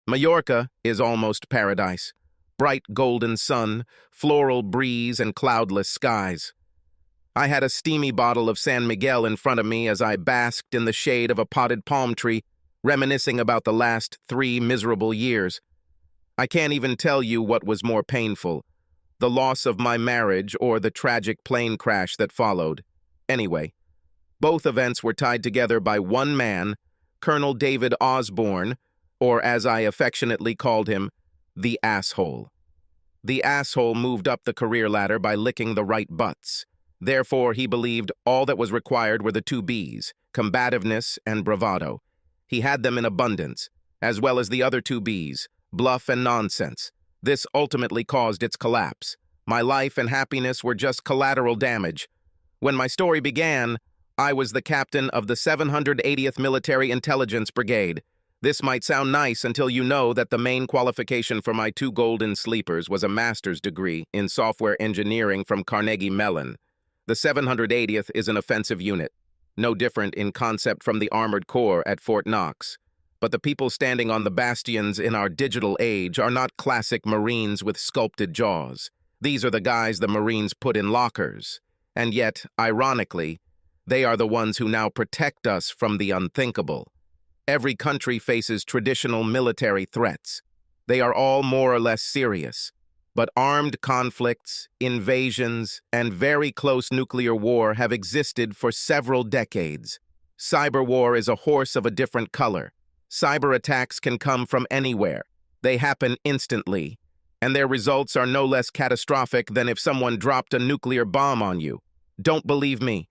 Mallorca is almost paradise. Bright golden sun, floral breeze, and cloudless skies. I had a steamy bottle of San Miguel in front of me as I basked in the shade of a potted palm tree, reminiscing about the last 3 miserable years. I can't even tell you what was more painful, the loss of my marriage or the tragic plane crash that followed. Anyway, both events were tied together by one man, Colonel David Osborne, or as I affectionately called him, the asshole. The asshole moved up the career ladder by licking the right butts. Therefore, he believed all that was required were the 2 Bs, combativeness and bravado. He had them in abundance, as well as the other 2 Bs, bluff and nonsense. This ultimately caused its collapse. My life and happiness were just collateral damage. When my story began, I was the captain of the 780th Military Intelligence Brigade. This might sound nice until you know that the main qualification for my 2 golden sleepers was a master's degree in software engineering from Carnegie Mellon. The 780th is an offensive unit, no different in concept from the Armored Corps at Fort Knox. But the people standing on the bastions in our digital age are not classic Marines with sculpted jaws. These are the guys the Marines put in lockers. And yet, ironically, they are the ones who now protect us from the unthinkable. Every country faces traditional military threats. They are all more or less serious. But armed conflicts, invasions, and very close nuclear war have existed for several decades. Cyber war is a horse of a different color. Cyber attacks can come from anywhere. They happen instantly, and their results are no less catastrophic than if someone dropped a nuclear bomb on you. Don't believe me?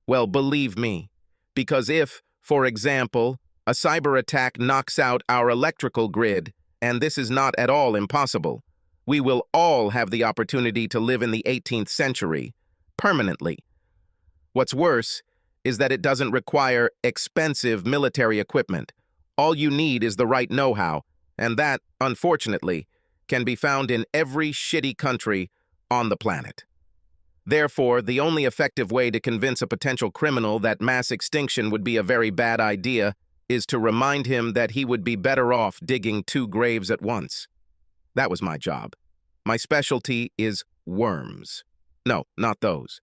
Well, believe me, because if, for example, a cyber attack knocks out our electrical grid, and this is not at all impossible, we will all have the opportunity to live in the 18th century, permanently. What's worse is that it doesn't require expensive military equipment. All you need is the right know-how, and that, unfortunately, can be found in every shitty country on the planet. Therefore, the only effective way to convince a potential criminal that mass extinction would be a very bad idea is to remind him that he would be better off digging 2 graves at once. That was my job. My specialty is worms. No, not those.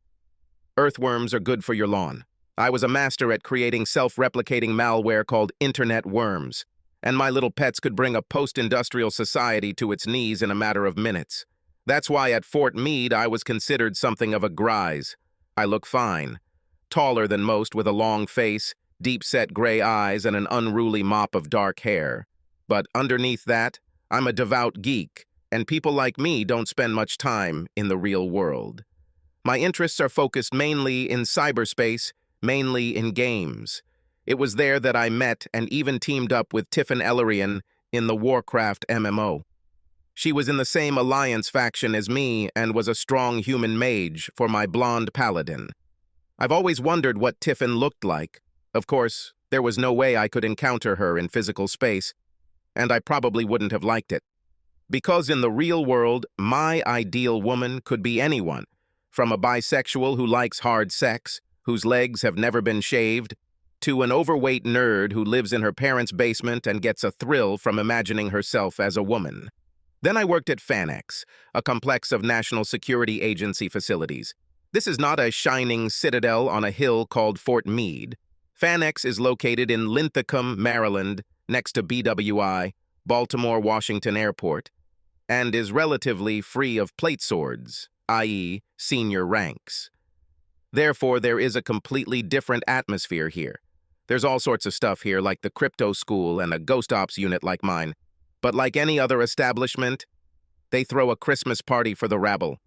Earthworms are good for your lawn. I was a master at creating self-replicating malware called internet worms, and my little pets could bring a post-industrial society to its knees in a matter of minutes. That's why at Fort Meade I was considered something of a grise. I look fine, taller than most with a long face, deep-set gray eyes, and an unruly mop of dark hair. But underneath that, I'm a devout geek, and people like me don't spend much time in the real world. My interests are focused mainly in cyberspace, mainly in games. It was there that I met and even teamed up with Tiffin Ellerian in the Warcraft MMO. She was in the same Alliance faction as me and was a strong human mage for my blonde paladin. I've always wondered what Tiffin looked like. Of course, there was no way I could encounter her in physical space, and I probably wouldn't have liked it. Because in the real world, my ideal woman could be anyone, from a bisexual who likes hard sex, whose legs have never been shaved, to an overweight nerd who lives in her parents' basement and gets a thrill from imagining herself as a woman. Then I worked at FanX, a complex of National Security Agency facilities. This is not a shining citadel on a hill called Fort Meade. FanX is located in Linthicum, Maryland, next to BWI, Baltimore-Washington Airport, and is relatively free of plate swords, i.e., senior ranks. Therefore, there is a completely different atmosphere here. There's all sorts of stuff here, like the crypto school and a ghost ops unit like mine. But like any other establishment, they throw a Christmas party for the rabble.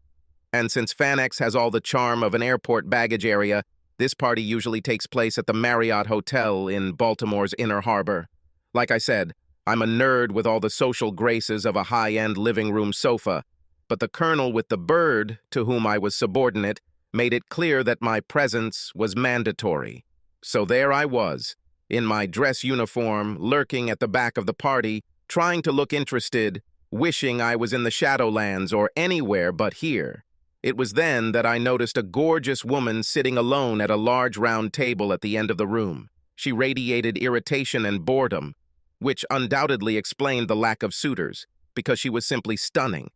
And since FanX has all the charm of an airport baggage area, this party usually takes place at the Marriott Hotel in Baltimore's Inner Harbor. Like I said, I'm a nerd with all the social graces of a high-end living room sofa, but the colonel with the bird, to whom I was subordinate, made it clear that my presence was mandatory. So there I was, in my dress uniform, lurking at the back of the party, trying to look interested, wishing I was in the Shadowlands or anywhere but here. It was then that I noticed a gorgeous woman sitting alone at a large round table at the end of the room. She radiated irritation and boredom. which undoubtedly explained the lack of suitors, because she was simply stunning.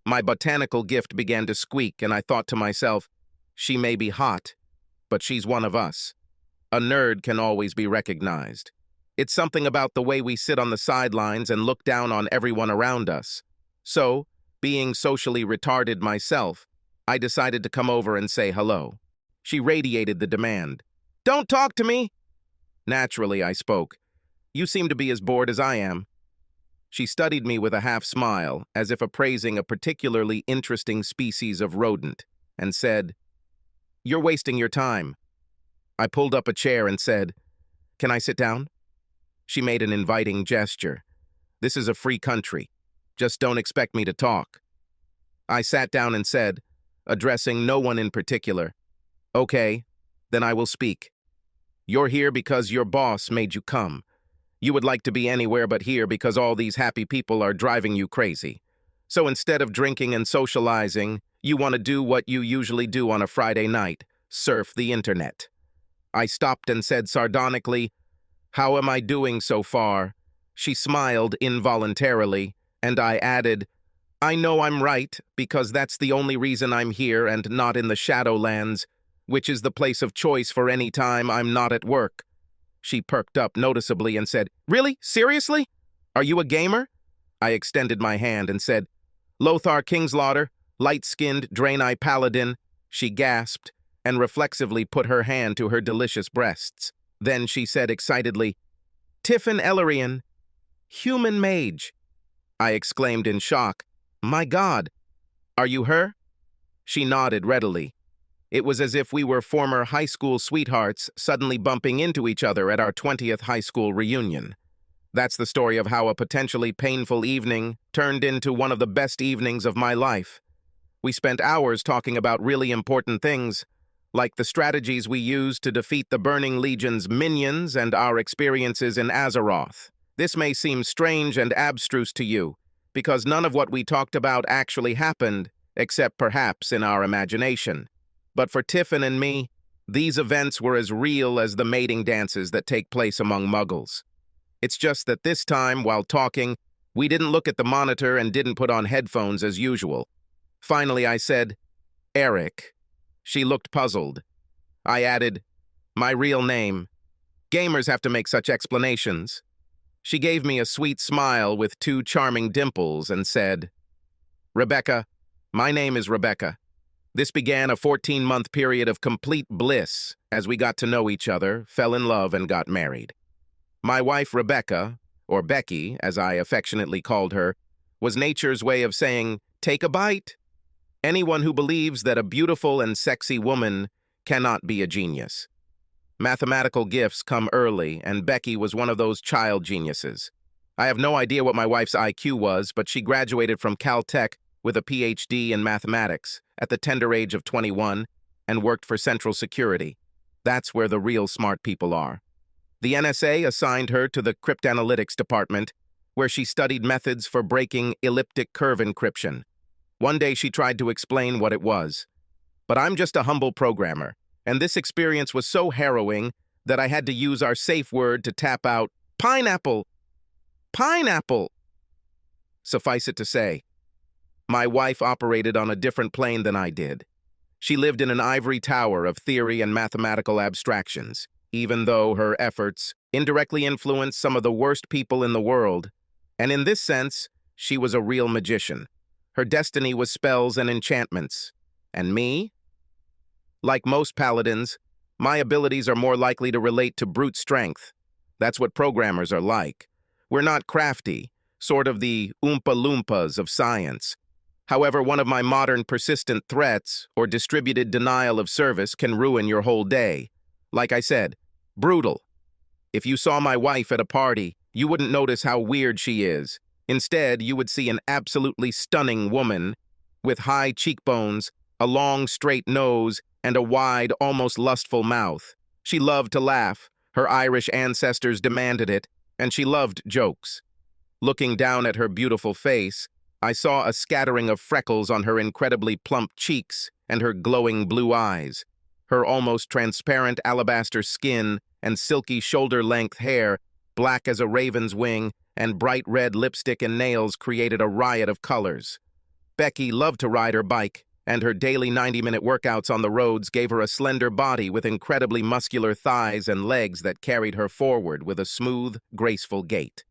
My botanical gift began to squeak, and I thought to myself, she may be hot, but she's one of us. A nerd can always be recognized. It's something about the way we sit on the sidelines and look down on everyone around us. So, being socially retarded myself, I decided to come over and say hello. She radiated the demand. "Don't talk to me!" Naturally, I spoke. "You seem to be as bored as I am." She studied me with a half smile, as if appraising a particularly interesting species of rodent, and said, "You're wasting your time." I pulled up a chair and said, "Can I sit down?" She made an inviting gesture. "This is a free country. Just don't expect me to talk." I sat down and said, addressing no one in particular, "Okay, then I will speak. You're here because your boss made you come. You would like to be anywhere but here because all these happy people are driving you crazy. So instead of drinking and socializing, you want to do what you usually do on a Friday night, surf the internet." I stopped and said sardonically, "How am I doing so far?" She smiled involuntarily, and I added, "I know I'm right, because that's the only reason I'm here and not in the Shadowlands, which is the place of choice for any time I'm not at work." She perked up noticeably and said, "Really? Seriously? Are you a gamer?" I extended my hand and said, "Lothar Kingslaughter, light-skinned Draenei paladin." She gasped and reflexively put her hand to her delicious breasts. Then she said excitedly, "Tiffin Elarian, human mage." I exclaimed in shock, "My God, are you her?" She nodded readily. It was as if we were former high school sweethearts suddenly bumping into each other at our 20th high school reunion. That's the story of how a potentially painful evening turned into one of the best evenings of my life. We spent hours talking about really important things, like the strategies we used to defeat the Burning Legion's minions and our experiences in Azeroth. This may seem strange and abstruse to you, because none of what we talked about actually happened, except perhaps in our imagination. But for Tiffin and me, these events were as real as the mating dances that take place among muggles. It's just that this time, while talking, we didn't look at the monitor and didn't put on headphones as usual. Finally, I said, "Eric." She looked puzzled. I added, "My real name. Gamers have to make such explanations." She gave me a sweet smile with two charming dimples and said, "Rebecca, my name is Rebecca." This began a 14-month period of complete bliss as we got to know each other, fell in love, and got married. My wife, Rebecca, or Becky, as I affectionately called her, was nature's way of saying, "Take a bite." Anyone who believes that a beautiful and sexy woman cannot be a genius. Mathematical gifts come early, and Becky was one of those child geniuses. I have no idea what my wife's IQ was, but she graduated from Caltech with a PhD in mathematics at the tender age of 21 and worked for Central Security. That's where the real smart people are. The NSA assigned her to the cryptanalytics department, where she studied methods for breaking elliptic curve encryption. One day she tried to explain what it was. But I'm just a humble programmer, and this experience was so harrowing that I had to use our safe word to tap out, "Pineapple! Pineapple!" Suffice it to say, my wife operated on a different plane than I did. She lived in an ivory tower of theory and mathematical abstractions, even though her efforts indirectly influenced some of the worst people in the world. And in this sense, she was a real magician. Her destiny was spells and enchantments. And me? Like most paladins, my abilities are more likely to relate to brute strength. That's what programmers are like. We're not crafty, sort of the Oompa Loompas of science. However, one of my modern persistent threats or distributed denial of service can ruin your whole day. Like I said, brutal. If you saw my wife at a party, you wouldn't notice how weird she is. Instead, you would see an absolutely stunning woman with high cheekbones, a long, straight nose, and a wide, almost lustful mouth. She loved to laugh. Her Irish ancestors demanded it, and she loved jokes. Looking down at her beautiful face, I saw a scattering of freckles on her incredibly plump cheeks and her glowing blue eyes. Her almost transparent alabaster skin and silky shoulder-length hair black as a raven's wing, and bright red lipstick and nails created a riot of colors. Becky loved to ride her bike, and her daily 90-minute workouts on the roads gave her a slender body with incredibly muscular thighs and legs that carried her forward with a smooth, graceful gait.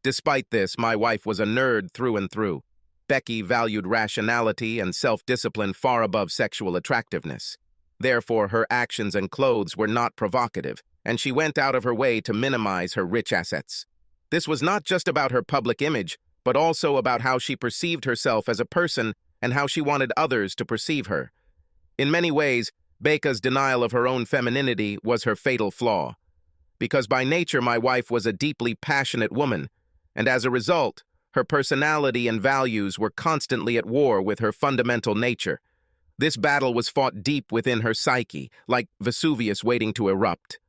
Despite this, my wife was a nerd through and through. Becky valued rationality and self-discipline far above sexual attractiveness. Therefore, her actions and clothes were not provocative, and she went out of her way to minimize her rich assets. This was not just about her public image, but also about how she perceived herself as a person and how she wanted others to perceive her. In many ways, Becca's denial of her own femininity was her fatal flaw. Because by nature my wife was a deeply passionate woman, and as a result, her personality and values were constantly at war with her fundamental nature. This battle was fought deep within her psyche, like Vesuvius waiting to erupt.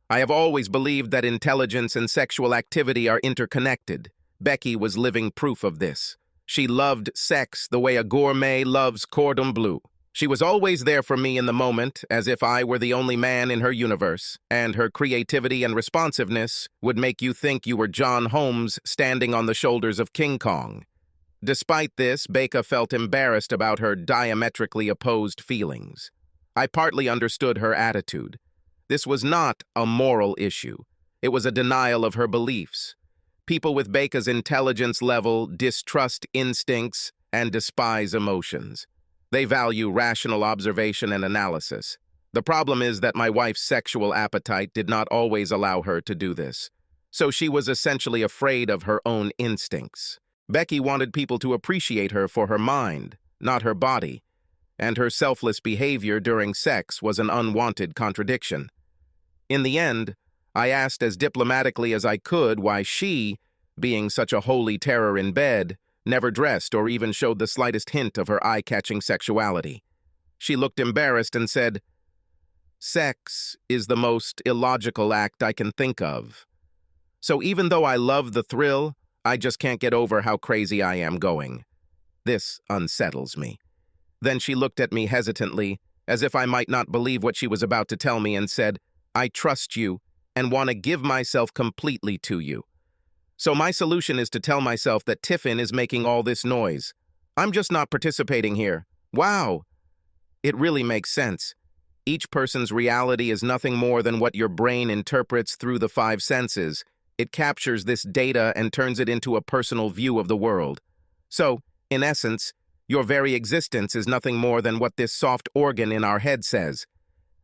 I have always believed that intelligence and sexual activity are interconnected. Becky was living proof of this. She loved sex the way a gourmet loves cordon bleu. She was always there for me in the moment, as if I were the only man in her universe, and her creativity and responsiveness would make you think you were John Holmes standing on the shoulders of King Kong. Despite this, Becca felt embarrassed about her diametrically opposed feelings. I partly understood her attitude. This was not a moral issue. It was a denial of her beliefs. People with Becca's intelligence level distrust instincts and despise emotions. They value rational observation and analysis. The problem is that my wife's sexual appetite did not always allow her to do this. So she was essentially afraid of her own instincts. Becky wanted people to appreciate her for her mind, not her body, and her selfless behavior during sex was an unwanted contradiction. In the end, I asked as diplomatically as I could why she, being such a holy terror in bed, never dressed or even showed the slightest hint of her eye-catching sexuality. She looked embarrassed and said, "Sex is the most illogical act I can think of. So even though I love the thrill, I just can't get over how crazy I am going. This unsettles me." Then she looked at me hesitantly, as if I might not believe what she was about to tell me, and said, "I trust you and want to give myself completely to you. So my solution is to tell myself that Tiffin is making all this noise. I'm just not participating here. Wow! It really makes sense. Each person's reality is nothing more than what your brain interprets through the five senses. It captures this data and turns it into a personal view of the world. So, in essence, your very existence is nothing more than what this soft organ in our head says.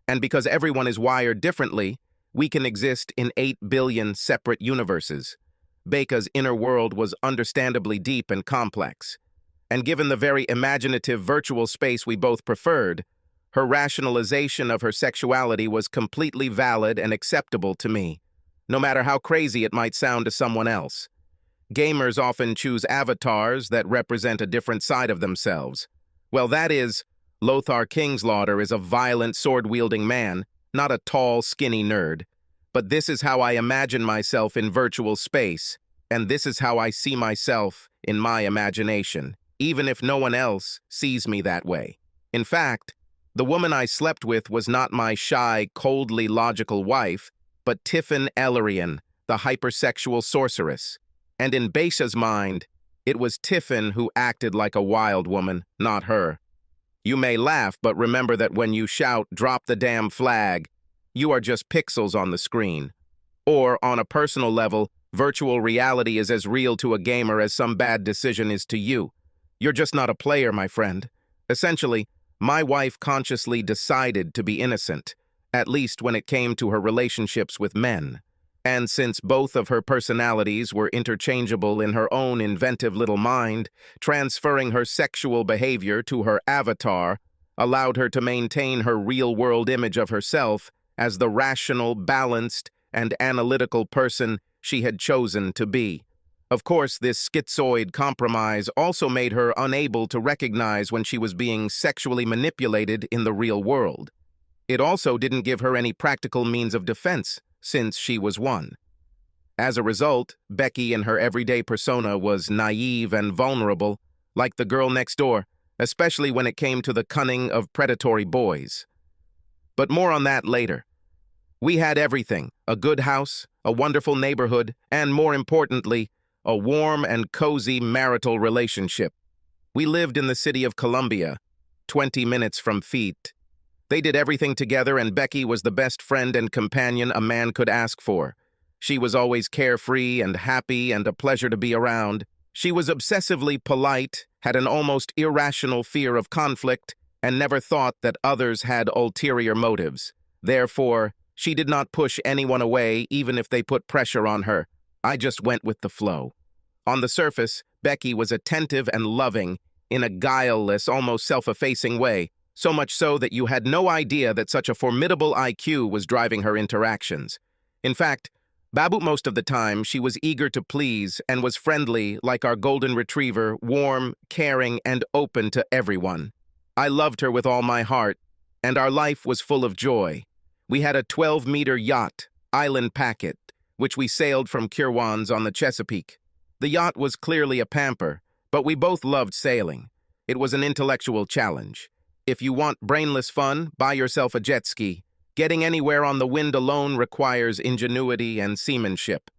And because everyone is wired differently, we can exist in 8 billion separate universes. Becca's inner world was understandably deep and complex. And given the very imaginative virtual space we both preferred, her rationalization of her sexuality was completely valid and acceptable to me, no matter how crazy it might sound to someone else. Gamers often choose avatars that represent a different side of themselves. Well, that is, Lothar Kingslaughter is a violent sword-wielding man, not a tall, skinny nerd. But this is how I imagine myself in virtual space, and this is how I see myself in my imagination, even if no one else sees me that way. In fact, the woman I slept with was not my shy, coldly logical wife, but Tiffin Ellerian, the hypersexual sorceress. And in Becca's mind, it was Tiffin who acted like a wild woman, not her. You may laugh, but remember that when you shout, "Drop the damn flag," you are just pixels on the screen. Or, on a personal level, virtual reality is as real to a gamer as some bad decision is to you. You're just not a player, my friend. Essentially, my wife consciously decided to be innocent, at least when it came to her relationships with men. And since both of her personalities were interchangeable in her own inventive little mind, transferring her sexual behavior to her avatar allowed her to maintain her real-world image of herself as the rational, balanced, and analytical person she had chosen to be. Of course, this schizoid compromise also made her unable to recognize when she was being sexually manipulated in the real world. It also didn't give her any practical means of defense, since she was one. As a result, Becky in her everyday persona was naive and vulnerable, like the girl next door, especially when it came to the cunning of predatory boys. But more on that later. We had everything: a good house, a wonderful neighborhood, and more importantly, a warm and cozy marital relationship. We lived in the city of Columbia, 20 minutes from Feet. They did everything together, and Becky was the best friend and companion a man could ask for. She was always carefree and happy and a pleasure to be around. She was obsessively polite, had an almost irrational fear of conflict, and never thought that others had ulterior motives. Therefore, she did not push anyone away even if they put pressure on her. I just went with the flow. On the surface, Becky was attentive and loving in a guileless, almost self-effacing way, so much so that you had no idea that such a formidable IQ was driving her interactions. In fact, most of the time, she was eager to please and was friendly like our golden retriever, warm, caring, and open to everyone. I loved her with all my heart, and our life was full of joy. We had a 12-meter yacht, Island Packet, which we sailed from CH.1 on the Chesapeake. The yacht was clearly a pamper, but we both loved sailing. It was an intellectual challenge. If you want brainless fun, buy yourself a jet ski. Getting anywhere on the wind alone requires ingenuity and seamanship.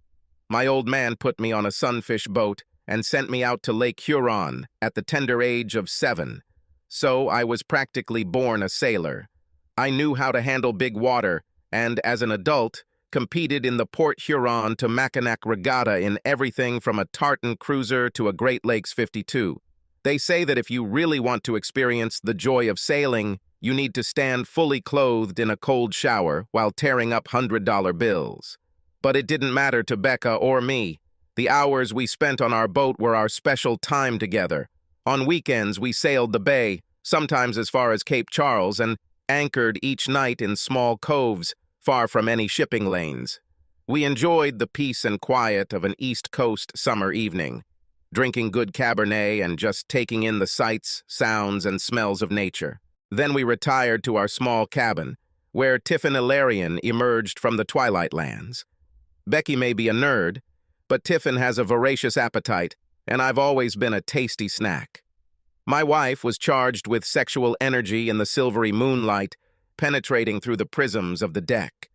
My old man put me on a sunfish boat and sent me out to Lake Huron at the tender age of 7. So I was practically born a sailor. I knew how to handle big water, and as an adult, competed in the Port Huron to Mackinac Regatta in everything from a tartan cruiser to a Great Lakes 52. They say that if you really want to experience the joy of sailing, you need to stand fully clothed in a cold shower while tearing up $100 bills. But it didn't matter to Becca or me. The hours we spent on our boat were our special time together. On weekends, we sailed the bay, sometimes as far as Cape Charles, and anchored each night in small coves, far from any shipping lanes. We enjoyed the peace and quiet of an East Coast summer evening, drinking good Cabernet and just taking in the sights, sounds, and smells of nature. Then we retired to our small cabin, where Tiffin Ilarion emerged from the Twilight Lands. Becky may be a nerd, but Tiffin has a voracious appetite, and I've always been a tasty snack. My wife was charged with sexual energy in the silvery moonlight, penetrating through the prisms of the deck.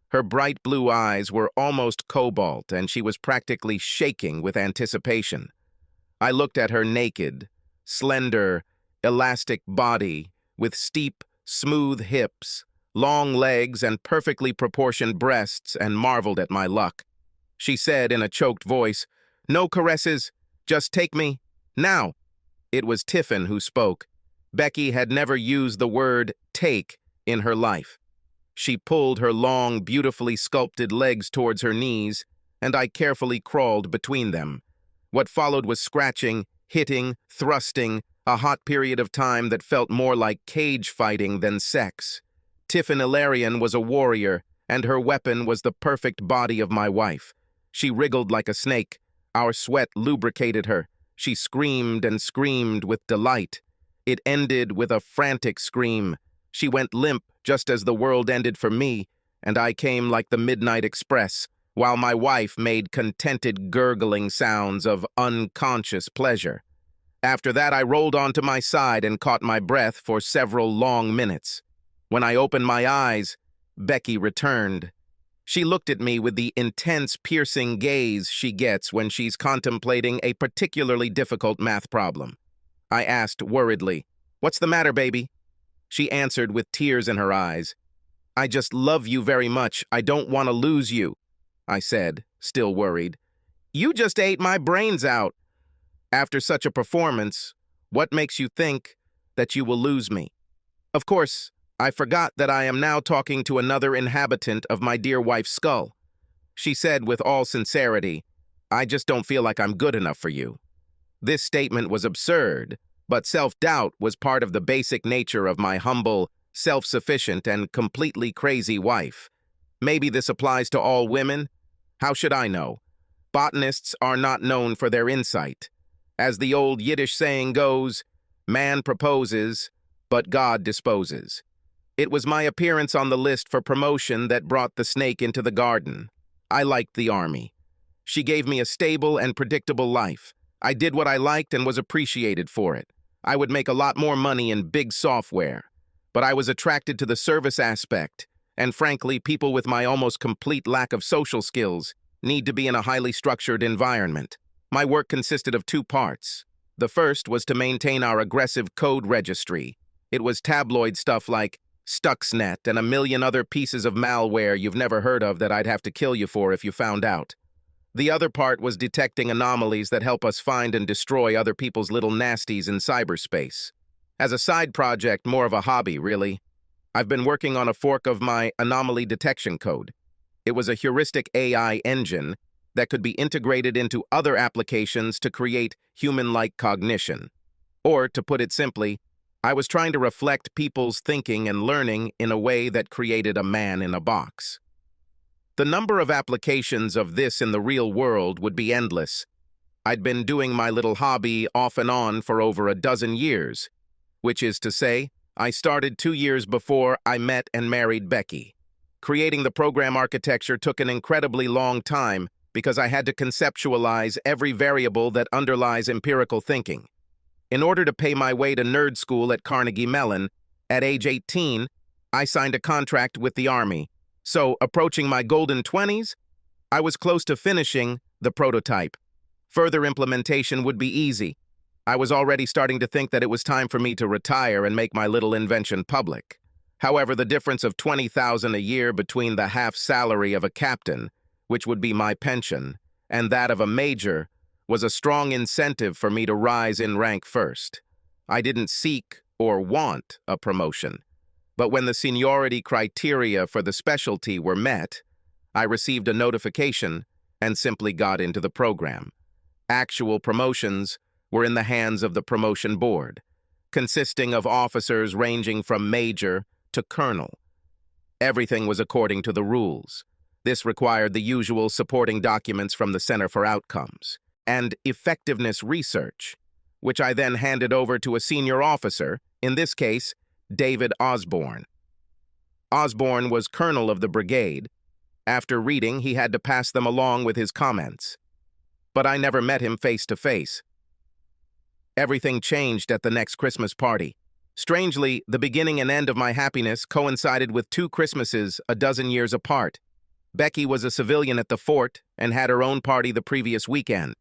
Her bright blue eyes were almost cobalt, and she was practically shaking with anticipation. I looked at her naked, slender, elastic body with steep, smooth hips, long legs, and perfectly proportioned breasts, and marveled at my luck. She said in a choked voice, "No caresses, just take me, now." It was Tiffin who spoke. Becky had never used the word take in her life. She pulled her long, beautifully sculpted legs towards her knees, and I carefully crawled between them. What followed was scratching, hitting, thrusting, a hot period of time that felt more like cage fighting than sex. Tiffin Ilarion was a warrior, and her weapon was the perfect body of my wife. She wriggled like a snake. Our sweat lubricated her. She screamed and screamed with delight. It ended with a frantic scream. She went limp just as the world ended for me, and I came like the Midnight Express, while my wife made contented gurgling sounds of unconscious pleasure. After that, I rolled onto my side and caught my breath for several long minutes. When I opened my eyes, Becky returned. She looked at me with the intense, piercing gaze she gets when she's contemplating a particularly difficult math problem. I asked worriedly, "What's the matter, baby?" She answered with tears in her eyes. "I just love you very much. I don't want to lose you," I said, still worried. "You just ate my brains out." "After such a performance, what makes you think that you will lose me?" Of course, I forgot that I am now talking to another inhabitant of my dear wife's skull. She said with all sincerity, "I just don't feel like I'm good enough for you." This statement was absurd, but self-doubt was part of the basic nature of my humble, self-sufficient, and completely crazy wife. Maybe this applies to all women? How should I know? Botanists are not known for their insight. As the old Yiddish saying goes, man proposes, but God disposes. It was my appearance on the list for promotion that brought the snake into the garden. I liked the army. She gave me a stable and predictable life. I did what I liked and was appreciated for it. I would make a lot more money in big software. But I was attracted to the service aspect, And frankly, people with my almost complete lack of social skills need to be in a highly structured environment. My work consisted of two parts. The first was to maintain our aggressive code registry. It was tabloid stuff like Stuxnet and a million other pieces of malware you've never heard of that I'd have to kill you for if you found out. The other part was detecting anomalies that help us find and destroy other people's little nasties in cyberspace. As a side project, more of a hobby, really, I've been working on a fork of my anomaly detection code. It was a heuristic AI engine that could be integrated into other applications to create human-like cognition. Or, to put it simply, I was trying to reflect people's thinking and learning in a way that created a man in a box. The number of applications of this in the real world would be endless. I'd been doing my little hobby off and on for over a dozen years, which is to say, I started 2 years before I met and married Becky. Creating the program architecture took an incredibly long time because I had to conceptualize every variable that underlies empirical thinking. In order to pay my way to nerd school at Carnegie Mellon, at age 18, I signed a contract with the Army. So, approaching my golden 20s, I was close to finishing the prototype. Further implementation would be easy. I was already starting to think that it was time for me to retire and make my little invention public. However, the difference of $20,000 a year between the half salary of a captain, which would be my pension, and that of a major, was a strong incentive for me to rise in rank first. I didn't seek or want a promotion, but when the seniority criteria for the specialty were met, I received a notification and simply got into the program. Actual promotions were in the hands of the promotion board, consisting of officers ranging from major to colonel. Everything was according to the rules. This required the usual supporting documents from the Center for Outcomes and effectiveness research, which I then handed over to a senior officer, in this case, David Osborne. Osborne was colonel of the brigade. After reading, he had to pass them along with his comments. But I never met him face to face. Everything changed at the next Christmas party. Strangely, the beginning and end of my happiness coincided with 2 Christmases a dozen years apart. Becky was a civilian at the fort and had her own party the previous weekend.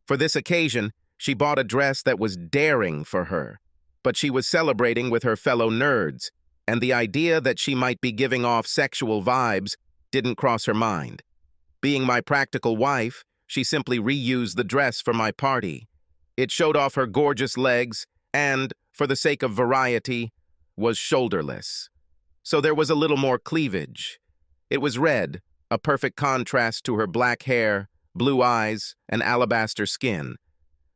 For this occasion, she bought a dress that was daring for her, but she was celebrating with her fellow nerds, and the idea that she might be giving off sexual vibes didn't cross her mind. Being my practical wife, she simply reused the dress for my party. It showed off her gorgeous legs and, for the sake of variety, was shoulderless. So there was a little more cleavage. It was red, a perfect contrast to her black hair, blue eyes, and alabaster skin.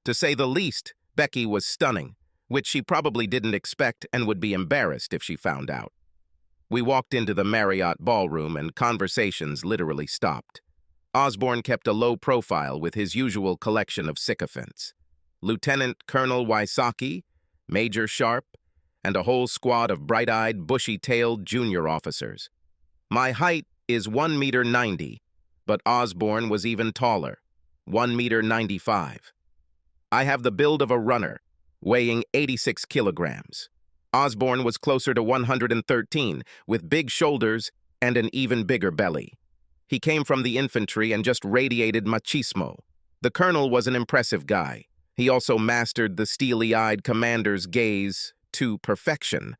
To say the least, Becky was stunning, which she probably didn't expect and would be embarrassed if she found out. We walked into the Marriott ballroom and conversations literally stopped. Osborne kept a low profile with his usual collection of sycophants. Lieutenant Colonel Wysocki, Major Sharp, and a whole squad of bright-eyed, bushy-tailed junior officers. My height is 1.90 meters, but Osborne was even taller, 1.95 meters. I have the build of a runner, weighing 86 kilograms. Osborne was closer to 113, with big shoulders and an even bigger belly. He came from the infantry and just radiated machismo. The colonel was an impressive guy. He also mastered the steely-eyed commander's gaze to perfection,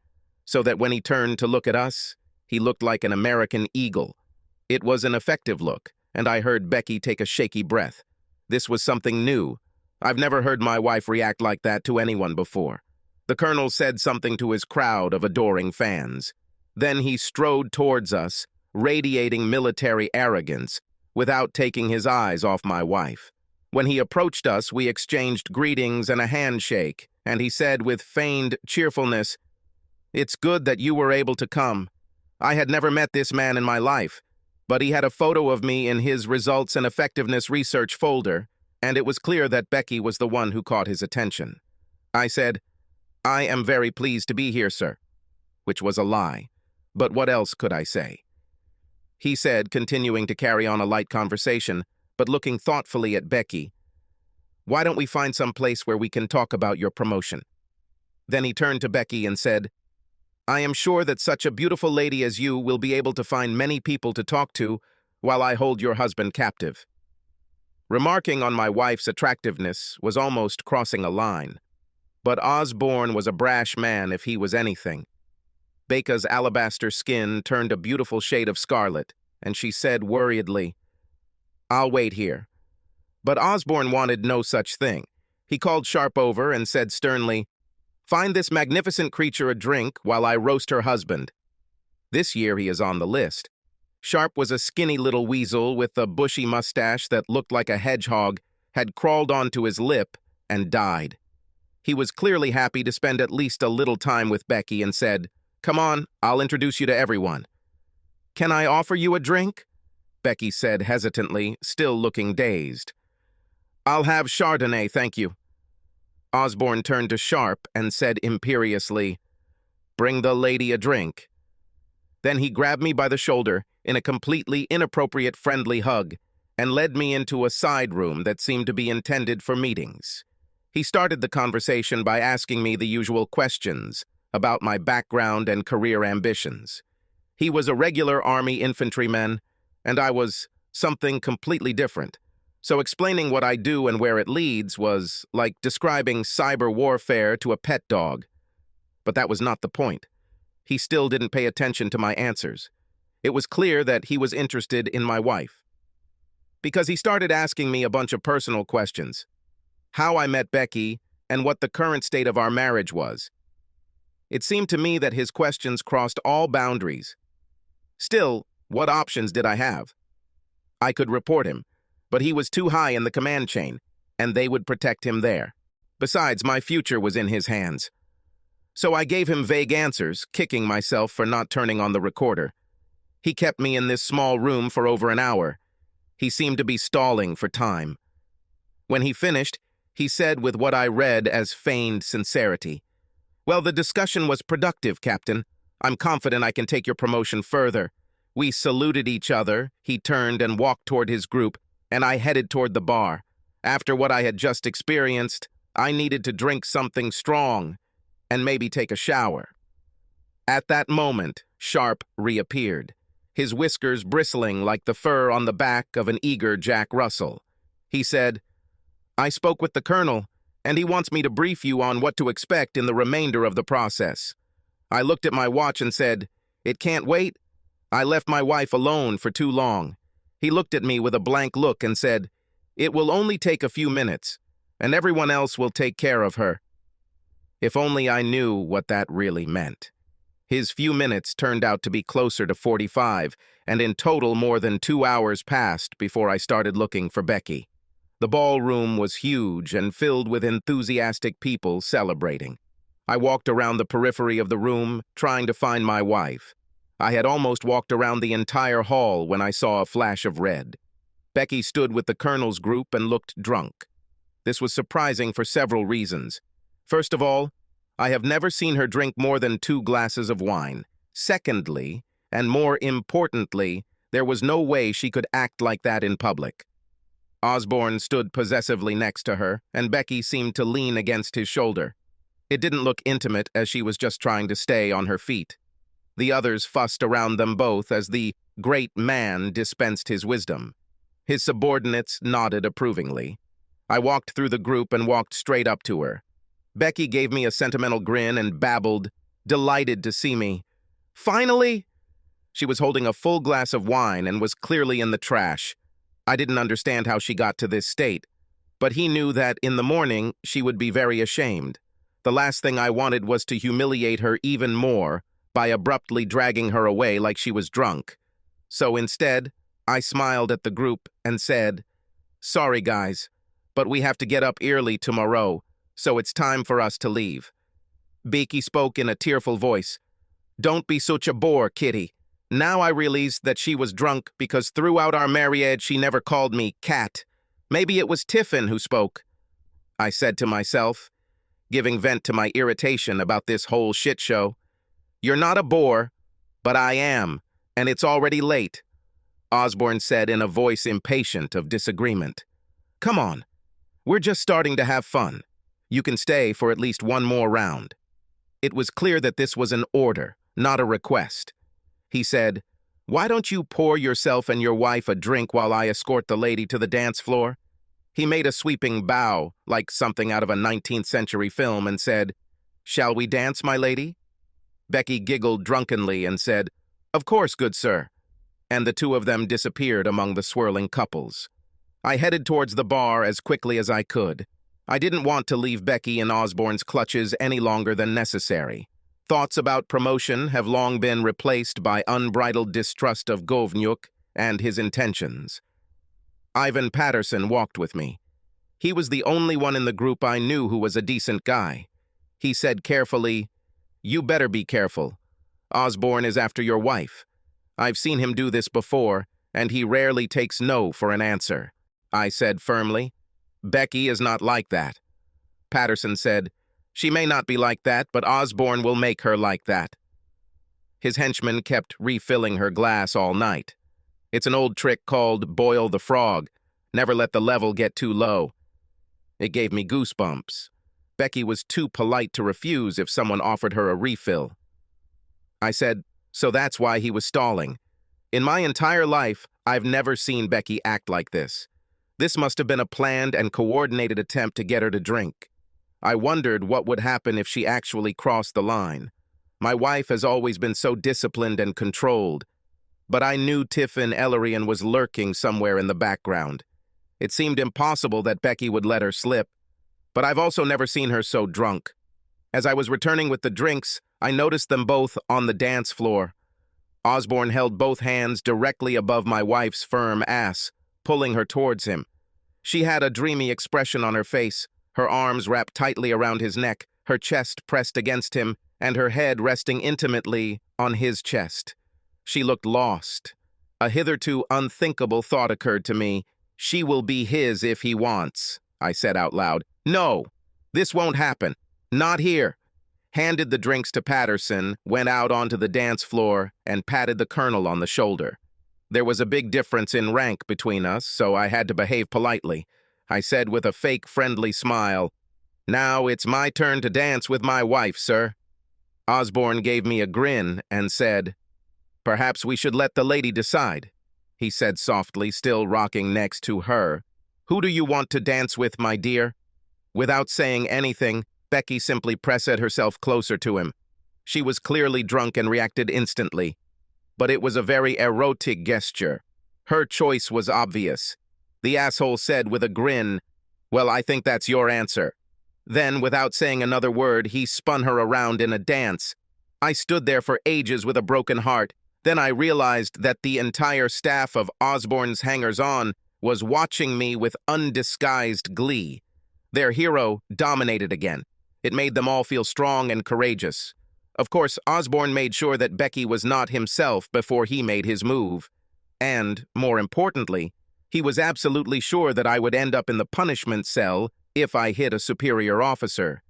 so that when he turned to look at us, he looked like an American eagle. It was an effective look, and I heard Becky take a shaky breath. This was something new. I've never heard my wife react like that to anyone before. The colonel said something to his crowd of adoring fans. Then he strode towards us, radiating military arrogance, without taking his eyes off my wife. When he approached us, we exchanged greetings and a handshake, and he said with feigned cheerfulness, "It's good that you were able to come. I had never met this man in my life, but he had a photo of me in his results and effectiveness research folder, and it was clear that Becky was the one who caught his attention." I said, "I am very pleased to be here, sir," which was a lie, but what else could I say? He said, continuing to carry on a light conversation, but looking thoughtfully at Becky, "Why don't we find some place where we can talk about your promotion?" Then he turned to Becky and said, I am sure that such a beautiful lady as you will be able to find many people to talk to while I hold your husband captive." Remarking on my wife's attractiveness was almost crossing a line. But Osborne was a brash man if he was anything. Becca's alabaster skin turned a beautiful shade of scarlet, and she said worriedly, "I'll wait here." But Osborne wanted no such thing. He called Sharp over and said sternly, "Find this magnificent creature a drink while I roast her husband." This year he is on the list. Sharp was a skinny little weasel with a bushy mustache that looked like a hedgehog, had crawled onto his lip, and died. He was clearly happy to spend at least a little time with Becky and said, "Come on, I'll introduce you to everyone." "Can I offer you a drink?" Becky said hesitantly, still looking dazed. "I'll have Chardonnay, thank you." Osborne turned to Sharp and said imperiously, "Bring the lady a drink." Then he grabbed me by the shoulder in a completely inappropriate friendly hug and led me into a side room that seemed to be intended for meetings. He started the conversation by asking me the usual questions about my background and career ambitions. He was a regular Army infantryman, and I was something completely different. So explaining what I do and where it leads was like describing cyber warfare to a pet dog. But that was not the point. He still didn't pay attention to my answers. It was clear that he was interested in my wife. Because he started asking me a bunch of personal questions. How I met Becky, and what the current state of our marriage was. It seemed to me that his questions crossed all boundaries. Still, what options did I have? I could report him, but he was too high in the command chain, and they would protect him there. Besides, my future was in his hands. So I gave him vague answers, kicking myself for not turning on the recorder. He kept me in this small room for over an hour. He seemed to be stalling for time. When he finished, he said with what I read as feigned sincerity, "Well, the discussion was productive, Captain. I'm confident I can take your promotion further." We saluted each other, he turned and walked toward his group, and I headed toward the bar. After what I had just experienced, I needed to drink something strong and maybe take a shower. At that moment, Sharp reappeared, his whiskers bristling like the fur on the back of an eager Jack Russell. He said, "I spoke with the Colonel, and he wants me to brief you on what to expect in the remainder of the process." I looked at my watch and said, "It can't wait? I left my wife alone for too long." He looked at me with a blank look and said, "It will only take a few minutes, and everyone else will take care of her." If only I knew what that really meant. His few minutes turned out to be closer to 45, and in total more than 2 hours passed before I started looking for Becky. The ballroom was huge and filled with enthusiastic people celebrating. I walked around the periphery of the room, trying to find my wife. I had almost walked around the entire hall when I saw a flash of red. Becky stood with the Colonel's group and looked drunk. This was surprising for several reasons. First of all, I have never seen her drink more than 2 glasses of wine. Secondly, and more importantly, there was no way she could act like that in public. Osborne stood possessively next to her, and Becky seemed to lean against his shoulder. It didn't look intimate, as she was just trying to stay on her feet. The others fussed around them both as the great man dispensed his wisdom. His subordinates nodded approvingly. I walked through the group and walked straight up to her. Becky gave me a sentimental grin and babbled, delighted to see me. "Finally?" She was holding a full glass of wine and was clearly in the trash. I didn't understand how she got to this state, but he knew that in the morning she would be very ashamed. The last thing I wanted was to humiliate her even more by abruptly dragging her away like she was drunk. So instead, I smiled at the group and said, "Sorry, guys, but we have to get up early tomorrow, so it's time for us to leave." Becky spoke in a tearful voice. "Don't be such a bore, Kitty. Now I realized that she was drunk because throughout our marriage she never called me Cat. Maybe it was Tiffin who spoke," I said to myself, giving vent to my irritation about this whole shit show. "You're not a bore, but I am, and it's already late," Osborne said in a voice impatient of disagreement. "Come on, we're just starting to have fun. You can stay for at least one more round." It was clear that this was an order, not a request. He said, "Why don't you pour yourself and your wife a drink while I escort the lady to the dance floor?" He made a sweeping bow, like something out of a 19th century film, and said, "Shall we dance, my lady?" Becky giggled drunkenly and said, "Of course, good sir," and the two of them disappeared among the swirling couples. I headed towards the bar as quickly as I could. I didn't want to leave Becky in Osborne's clutches any longer than necessary. Thoughts about promotion have long been replaced by unbridled distrust of Govnyuk and his intentions. Ivan Patterson walked with me. He was the only one in the group I knew who was a decent guy. He said carefully, "You better be careful. Osborne is after your wife. I've seen him do this before, and he rarely takes no for an answer." I said firmly, "Becky is not like that." Patterson said, "She may not be like that, but Osborne will make her like that." His henchman kept refilling her glass all night. It's an old trick called boil the frog. Never let the level get too low. It gave me goosebumps. Becky was too polite to refuse if someone offered her a refill. I said, "So that's why he was stalling. In my entire life, I've never seen Becky act like this. This must have been a planned and coordinated attempt to get her to drink. I wondered what would happen if she actually crossed the line. My wife has always been so disciplined and controlled, but I knew Tiffin Ellerian was lurking somewhere in the background. It seemed impossible that Becky would let her slip, but I've also never seen her so drunk. As I was returning with the drinks, I noticed them both on the dance floor. Osborne held both hands directly above my wife's firm ass, pulling her towards him. She had a dreamy expression on her face, her arms wrapped tightly around his neck, her chest pressed against him, and her head resting intimately on his chest. She looked lost. A hitherto unthinkable thought occurred to me. "She will be his if he wants," I said out loud. "No, this won't happen. Not here." Handed the drinks to Patterson, went out onto the dance floor, and patted the colonel on the shoulder. There was a big difference in rank between us, so I had to behave politely. I said with a fake friendly smile, "Now it's my turn to dance with my wife, sir." Osborne gave me a grin and said, "Perhaps we should let the lady decide," he said softly, still rocking next to her. "Who do you want to dance with, my dear?" Without saying anything, Becky simply pressed herself closer to him. She was clearly drunk and reacted instantly, but it was a very erotic gesture. Her choice was obvious. The asshole said with a grin, "Well, I think that's your answer." Then, without saying another word, he spun her around in a dance. I stood there for ages with a broken heart. Then I realized that the entire staff of Osborne's hangers-on was watching me with undisguised glee. Their hero dominated again. It made them all feel strong and courageous. Of course, Osborne made sure that Becky was not himself before he made his move. And, more importantly, he was absolutely sure that I would end up in the punishment cell if I hit a superior officer.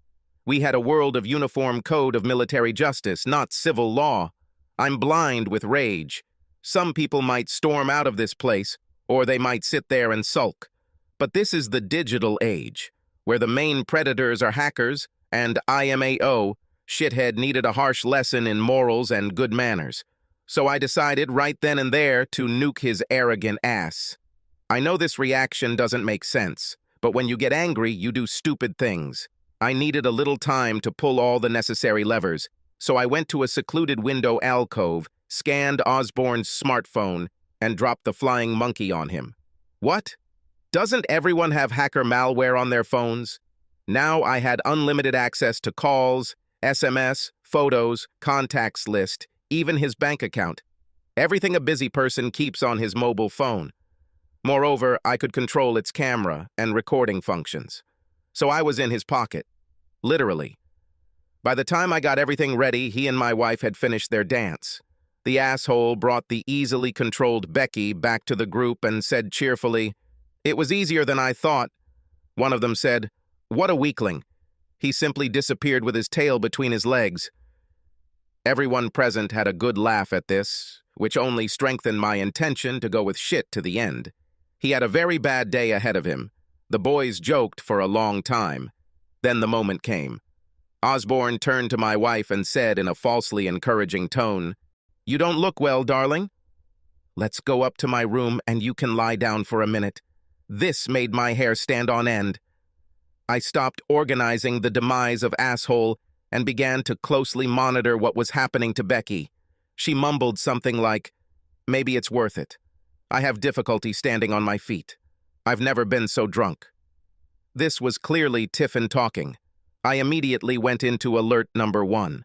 We had a world of uniform code of military justice, not civil law. I'm blind with rage. Some people might storm out of this place, or they might sit there and sulk. But this is the digital age, where the main predators are hackers, and IMAO, shithead needed a harsh lesson in morals and good manners. So I decided right then and there to nuke his arrogant ass. I know this reaction doesn't make sense, but when you get angry, you do stupid things. I needed a little time to pull all the necessary levers, so I went to a secluded window alcove, scanned Osborne's smartphone, and dropped the flying monkey on him. What? Doesn't everyone have hacker malware on their phones? Now I had unlimited access to calls, SMS, photos, contacts list, even his bank account. Everything a busy person keeps on his mobile phone. Moreover, I could control its camera and recording functions. So I was in his pocket. Literally. By the time I got everything ready, he and my wife had finished their dance. The asshole brought the easily controlled Becky back to the group and said cheerfully, "It was easier than I thought." One of them said, "What a weakling." He simply disappeared with his tail between his legs. Everyone present had a good laugh at this, which only strengthened my intention to go with shit to the end. He had a very bad day ahead of him. The boys joked for a long time. Then the moment came. Osborne turned to my wife and said in a falsely encouraging tone, "You don't look well, darling. Let's go up to my room and you can lie down for a minute." This made my hair stand on end. I stopped organizing the demise of asshole and began to closely monitor what was happening to Becky. She mumbled something like, "Maybe it's worth it. I have difficulty standing on my feet. I've never been so drunk." This was clearly Tiffin talking. I immediately went into alert number 1.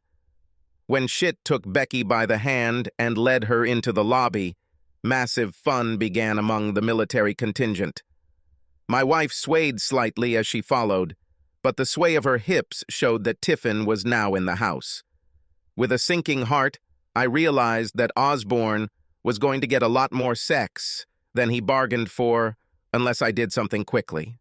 When Shit took Becky by the hand and led her into the lobby, massive fun began among the military contingent. My wife swayed slightly as she followed, but the sway of her hips showed that Tiffin was now in the house. With a sinking heart, I realized that Osborne was going to get a lot more sex than he bargained for unless I did something quickly.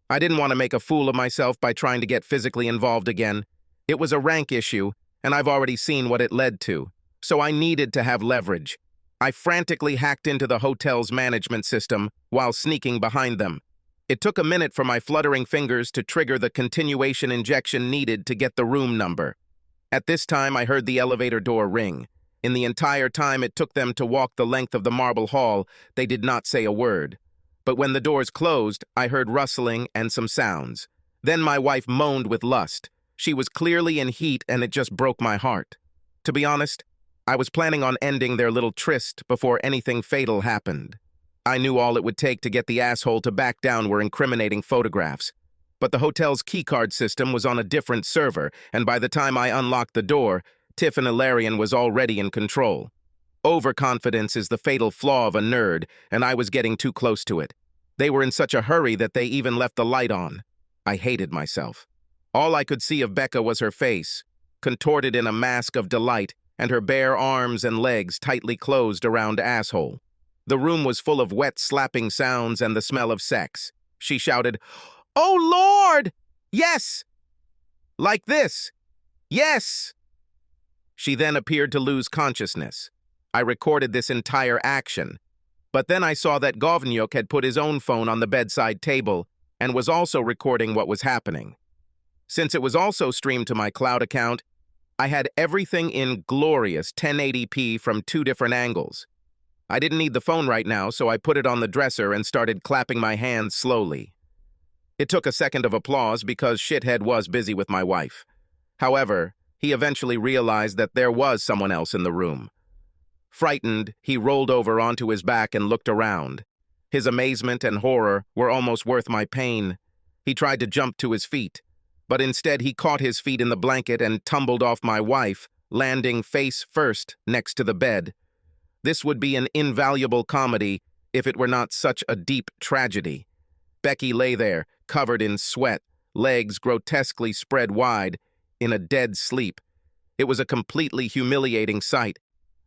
I didn't want to make a fool of myself by trying to get physically involved again. It was a rank issue, and I've already seen what it led to, so I needed to have leverage. I frantically hacked into the hotel's management system while sneaking behind them. It took a minute for my fluttering fingers to trigger the continuation injection needed to get the room number. At this time, I heard the elevator door ring. In the entire time it took them to walk the length of the marble hall, they did not say a word. But when the doors closed, I heard rustling and some sounds. Then my wife moaned with lust. She was clearly in heat, and it just broke my heart. To be honest, I was planning on ending their little tryst before anything fatal happened. I knew all it would take to get the asshole to back down were incriminating photographs. But the hotel's keycard system was on a different server, and by the time I unlocked the door, Tiffin Ilarion was already in control. Overconfidence is the fatal flaw of a nerd, and I was getting too close to it. They were in such a hurry that they even left the light on. I hated myself. All I could see of Becca was her face, contorted in a mask of delight, and her bare arms and legs tightly closed around asshole. The room was full of wet slapping sounds and the smell of sex. She shouted, "Oh, Lord! Yes! Like this! Yes!" She then appeared to lose consciousness. I recorded this entire action, but then I saw that Govnyuk had put his own phone on the bedside table and was also recording what was happening. Since it was also streamed to my cloud account, I had everything in glorious 1080p from 2 different angles. I didn't need the phone right now, so I put it on the dresser and started clapping my hands slowly. It took a second of applause because Shithead was busy with my wife. However, he eventually realized that there was someone else in the room. Frightened, he rolled over onto his back and looked around. His amazement and horror were almost worth my pain. He tried to jump to his feet, but instead he caught his feet in the blanket and tumbled off my wife, landing face first next to the bed. This would be an invaluable comedy if it were not such a deep tragedy. Becky lay there, covered in sweat, legs grotesquely spread wide, in a dead sleep. It was a completely humiliating sight.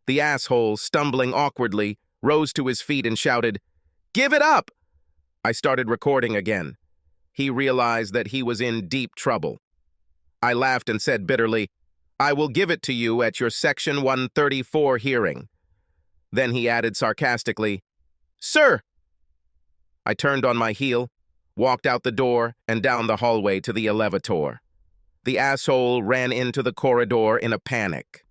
The asshole, stumbling awkwardly, rose to his feet and shouted, "Give it up!" I started recording again. He realized that he was in deep trouble. I laughed and said bitterly, "I will give it to you at your Section 134 hearing." Then he added sarcastically, "Sir!" I turned on my heel, walked out the door and down the hallway to the elevator. The asshole ran into the corridor in a panic.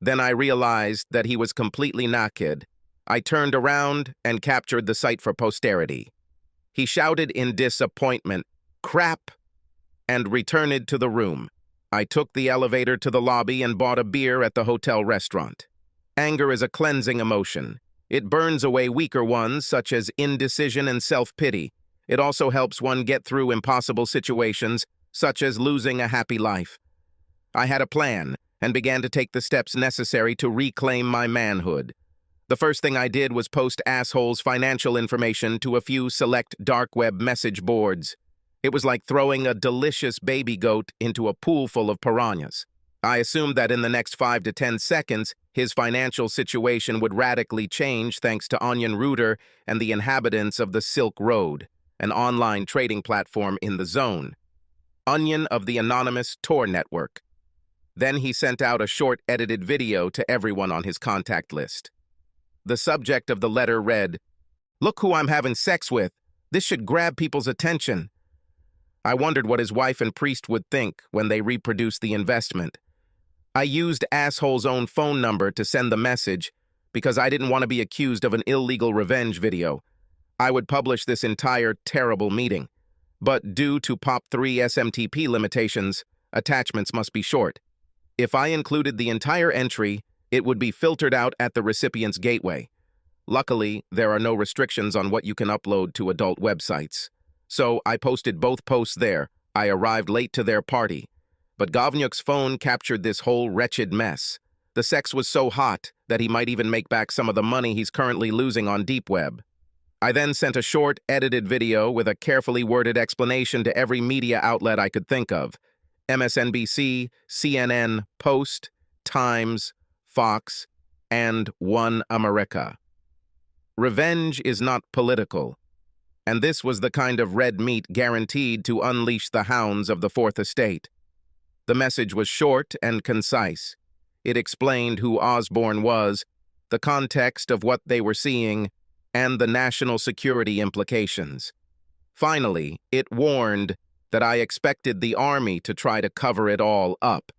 Then I realized that he was completely naked. I turned around and captured the sight for posterity. He shouted in disappointment, "Crap!" and returned to the room. I took the elevator to the lobby and bought a beer at the hotel restaurant. Anger is a cleansing emotion. It burns away weaker ones, such as indecision and self-pity. It also helps one get through impossible situations, such as losing a happy life. I had a plan and began to take the steps necessary to reclaim my manhood. The first thing I did was post assholes' financial information to a few select dark web message boards. It was like throwing a delicious baby goat into a pool full of piranhas. I assumed that in the next 5 to 10 seconds, his financial situation would radically change thanks to Onion Router and the inhabitants of the Silk Road, an online trading platform in the zone. Onion of the anonymous Tor network. Then he sent out a short edited video to everyone on his contact list. The subject of the letter read, "Look who I'm having sex with. This should grab people's attention." I wondered what his wife and priest would think when they reproduced the investment. I used asshole's own phone number to send the message because I didn't want to be accused of an illegal revenge video. I would publish this entire terrible meeting. But due to POP3 SMTP limitations, attachments must be short. If I included the entire entry, it would be filtered out at the recipient's gateway. Luckily, there are no restrictions on what you can upload to adult websites. So I posted both posts there. I arrived late to their party. But Govnyuk's phone captured this whole wretched mess. The sex was so hot that he might even make back some of the money he's currently losing on Deep Web. I then sent a short, edited video with a carefully worded explanation to every media outlet I could think of. MSNBC, CNN, Post, Times, Fox, and One America. Revenge is not political, and this was the kind of red meat guaranteed to unleash the hounds of the Fourth Estate. The message was short and concise. It explained who Osborne was, the context of what they were seeing, and the national security implications. Finally, it warned that I expected the army to try to cover it all up.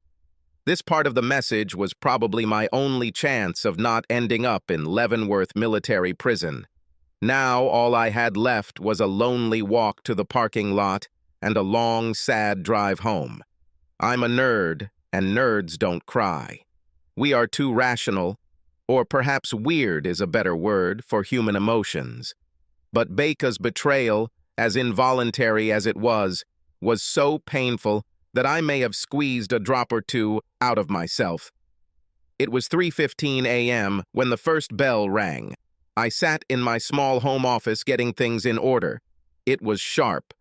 This part of the message was probably my only chance of not ending up in Leavenworth Military Prison. Now all I had left was a lonely walk to the parking lot and a long, sad drive home. I'm a nerd, and nerds don't cry. We are too rational, or perhaps weird is a better word for human emotions. But Baker's betrayal, as involuntary as it was so painful that I may have squeezed a drop or two out of myself. It was 3:15 a.m. when the first bell rang. I sat in my small home office getting things in order. It was sharp.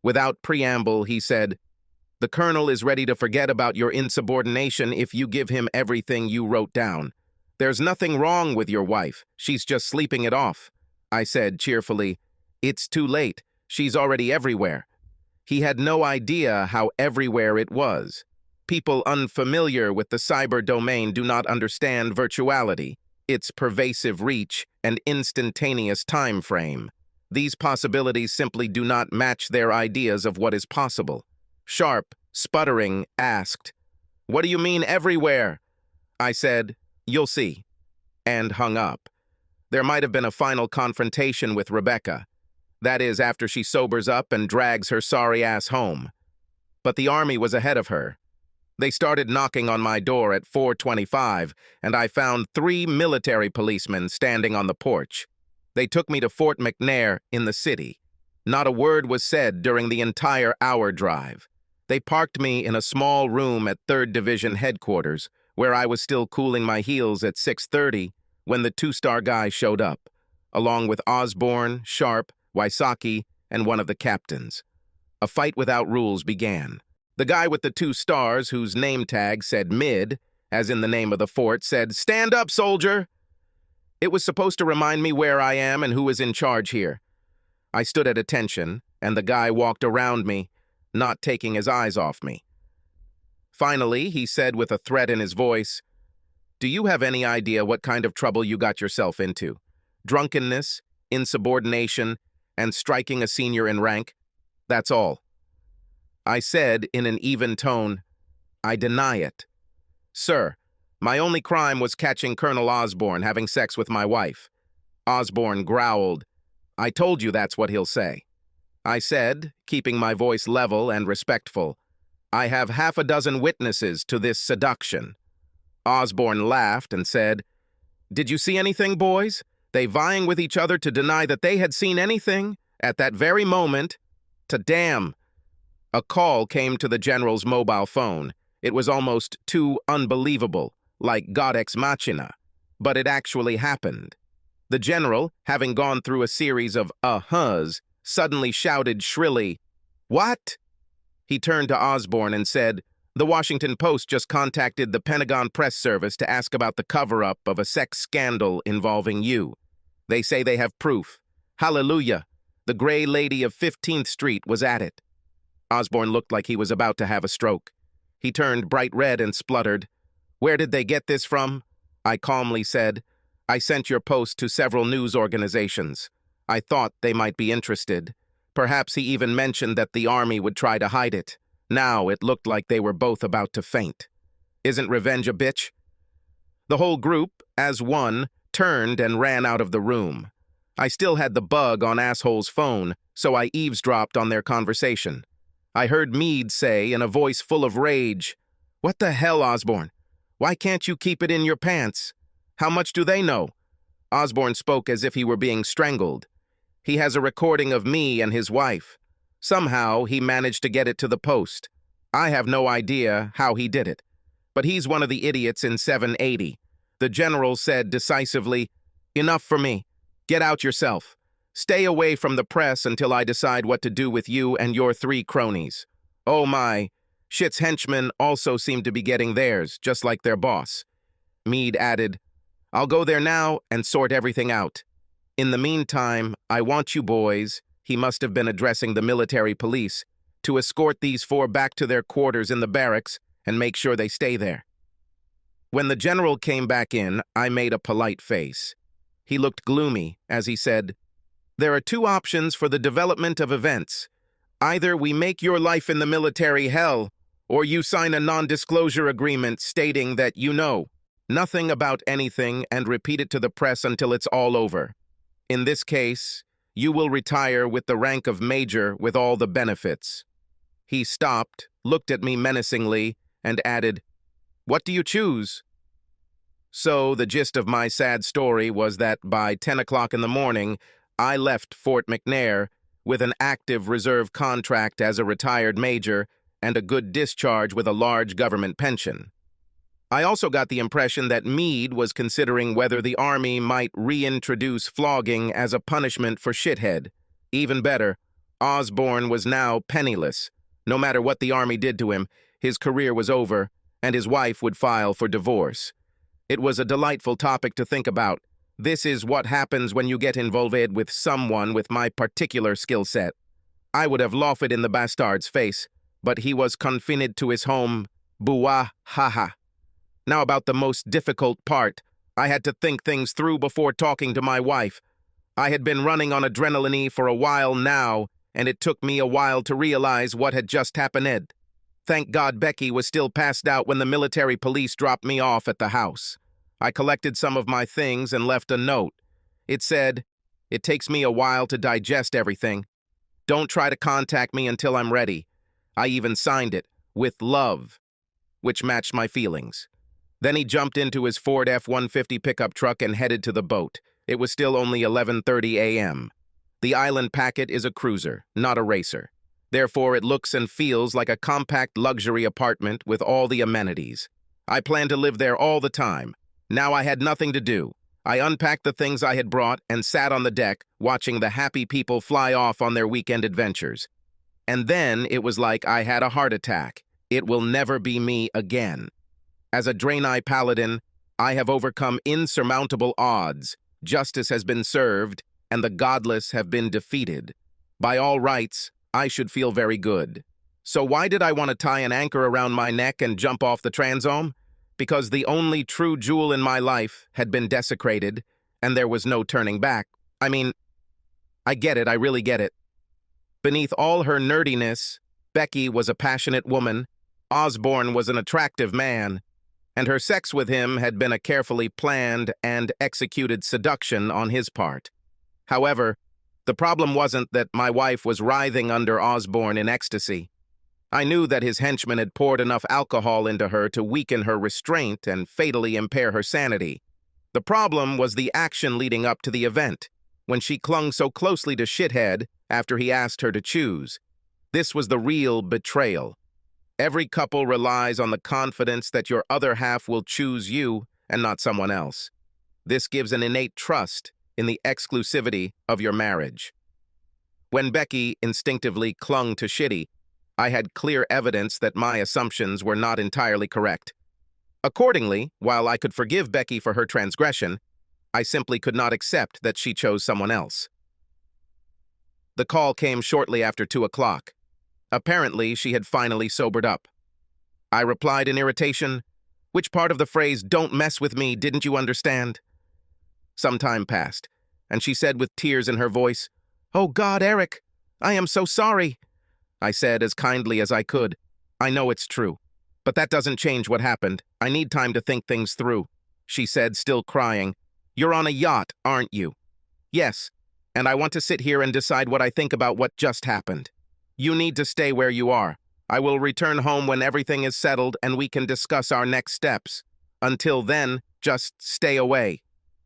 Without preamble, he said, "The colonel is ready to forget about your insubordination if you give him everything you wrote down. There's nothing wrong with your wife. She's just sleeping it off." I said cheerfully, "It's too late. She's already everywhere." He had no idea how everywhere it was. People unfamiliar with the cyber domain do not understand virtuality, its pervasive reach, and instantaneous time frame. These possibilities simply do not match their ideas of what is possible. Sharp, sputtering, asked, "What do you mean everywhere?" I said, "You'll see," and hung up. There might have been a final confrontation with Rebecca. That is, after she sobers up and drags her sorry ass home. But the army was ahead of her. They started knocking on my door at 4:25, and I found 3 military policemen standing on the porch. They took me to Fort McNair in the city. Not a word was said during the entire hour drive. They parked me in a small room at 3rd Division headquarters, where I was still cooling my heels at 6:30 when the 2-star guy showed up, along with Osborne, Sharp, Wysocki, and one of the captains. A fight without rules began. The guy with the 2 stars, whose name tag said mid, as in the name of the fort, said, "Stand up, soldier!" It was supposed to remind me where I am and who is in charge here. I stood at attention, and the guy walked around me, not taking his eyes off me. Finally, he said with a threat in his voice, "Do you have any idea what kind of trouble you got yourself into? Drunkenness, insubordination, and striking a senior in rank? That's all." I said in an even tone, "I deny it. Sir, my only crime was catching Colonel Osborne having sex with my wife." Osborne growled, "I told you that's what he'll say." I said, keeping my voice level and respectful, "I have half a dozen witnesses to this seduction." Osborne laughed and said, "Did you see anything, boys? They vying with each other to deny that they had seen anything at that very moment. To damn." A call came to the general's mobile phone. It was almost too unbelievable, like God ex machina, but it actually happened. The general, having gone through a series of uh-huhs, suddenly shouted shrilly, "What?" He turned to Osborne and said, "The Washington Post just contacted the Pentagon Press Service to ask about the cover-up of a sex scandal involving you. They say they have proof. Hallelujah. The Gray Lady of 15th Street was at it." Osborne looked like he was about to have a stroke. He turned bright red and spluttered, "Where did they get this from?" I calmly said, "I sent your post to several news organizations. I thought they might be interested. Perhaps he even mentioned that the army would try to hide it. Now it looked like they were both about to faint. Isn't revenge a bitch? The whole group, as one, turned and ran out of the room. I still had the bug on Asshole's phone, so I eavesdropped on their conversation. I heard Meade say in a voice full of rage, "What the hell, Osborne? Why can't you keep it in your pants? How much do they know?" Osborne spoke as if he were being strangled. He has a recording of me and his wife. Somehow, he managed to get it to the Post. I have no idea how he did it. But he's one of the idiots in 780. The general said decisively, "Enough for me. Get out yourself. Stay away from the press until I decide what to do with you and your 3 cronies." Oh my, Shit's henchmen also seem to be getting theirs, just like their boss. Meade added, "I'll go there now and sort everything out. In the meantime, I want you boys," he must have been addressing the military police, "to escort these 4 back to their quarters in the barracks and make sure they stay there." When the general came back in, I made a polite face. He looked gloomy as he said, "There are 2 options for the development of events. Either we make your life in the military hell, or you sign a non-disclosure agreement stating that you know nothing about anything and repeat it to the press until it's all over. In this case, you will retire with the rank of major with all the benefits." He stopped, looked at me menacingly, and added, "What do you choose?" So the gist of my sad story was that by 10 o'clock in the morning, I left Fort McNair with an active reserve contract as a retired major and a good discharge with a large government pension. I also got the impression that Meade was considering whether the Army might reintroduce flogging as a punishment for shithead. Even better, Osborne was now penniless. No matter what the Army did to him, his career was over, and his wife would file for divorce. It was a delightful topic to think about. This is what happens when you get involved with someone with my particular skill set. I would have laughed in the bastard's face, but he was confined to his home. Bouah, ha. Now about the most difficult part. I had to think things through before talking to my wife. I had been running on adrenaline for a while now, and it took me a while to realize what had just happened. Thank God Becky was still passed out when the military police dropped me off at the house. I collected some of my things and left a note. It said, "It takes me a while to digest everything. Don't try to contact me until I'm ready." I even signed it, "With love," which matched my feelings. Then he jumped into his Ford F-150 pickup truck and headed to the boat. It was still only 11:30 a.m. The island packet is a cruiser, not a racer. Therefore, it looks and feels like a compact luxury apartment with all the amenities. I planned to live there all the time. Now I had nothing to do. I unpacked the things I had brought and sat on the deck, watching the happy people fly off on their weekend adventures. And then it was like I had a heart attack. It will never be me again. As a Draenei paladin, I have overcome insurmountable odds. Justice has been served, and the godless have been defeated. By all rights, I should feel very good. So why did I want to tie an anchor around my neck and jump off the transom? Because the only true jewel in my life had been desecrated, and there was no turning back. I mean, I get it, I really get it. Beneath all her nerdiness, Becky was a passionate woman, Osborne was an attractive man, and her sex with him had been a carefully planned and executed seduction on his part. However, the problem wasn't that my wife was writhing under Osborne in ecstasy. I knew that his henchmen had poured enough alcohol into her to weaken her restraint and fatally impair her sanity. The problem was the action leading up to the event, when she clung so closely to Shithead after he asked her to choose. This was the real betrayal. Every couple relies on the confidence that your other half will choose you and not someone else. This gives an innate trust in the exclusivity of your marriage. When Becky instinctively clung to Shitty, I had clear evidence that my assumptions were not entirely correct. Accordingly, while I could forgive Becky for her transgression, I simply could not accept that she chose someone else. The call came shortly after 2 o'clock. Apparently, she had finally sobered up. I replied in irritation, "Which part of the phrase, 'don't mess with me,' didn't you understand?" Some time passed, and she said with tears in her voice, "Oh God, Eric, I am so sorry, I said as kindly as I could. I know it's true, but that doesn't change what happened. I need time to think things through, she said, still crying. You're on a yacht, aren't you? Yes, and I want to sit here and decide what I think about what just happened. You need to stay where you are. I will return home when everything is settled and we can discuss our next steps. Until then, just stay away.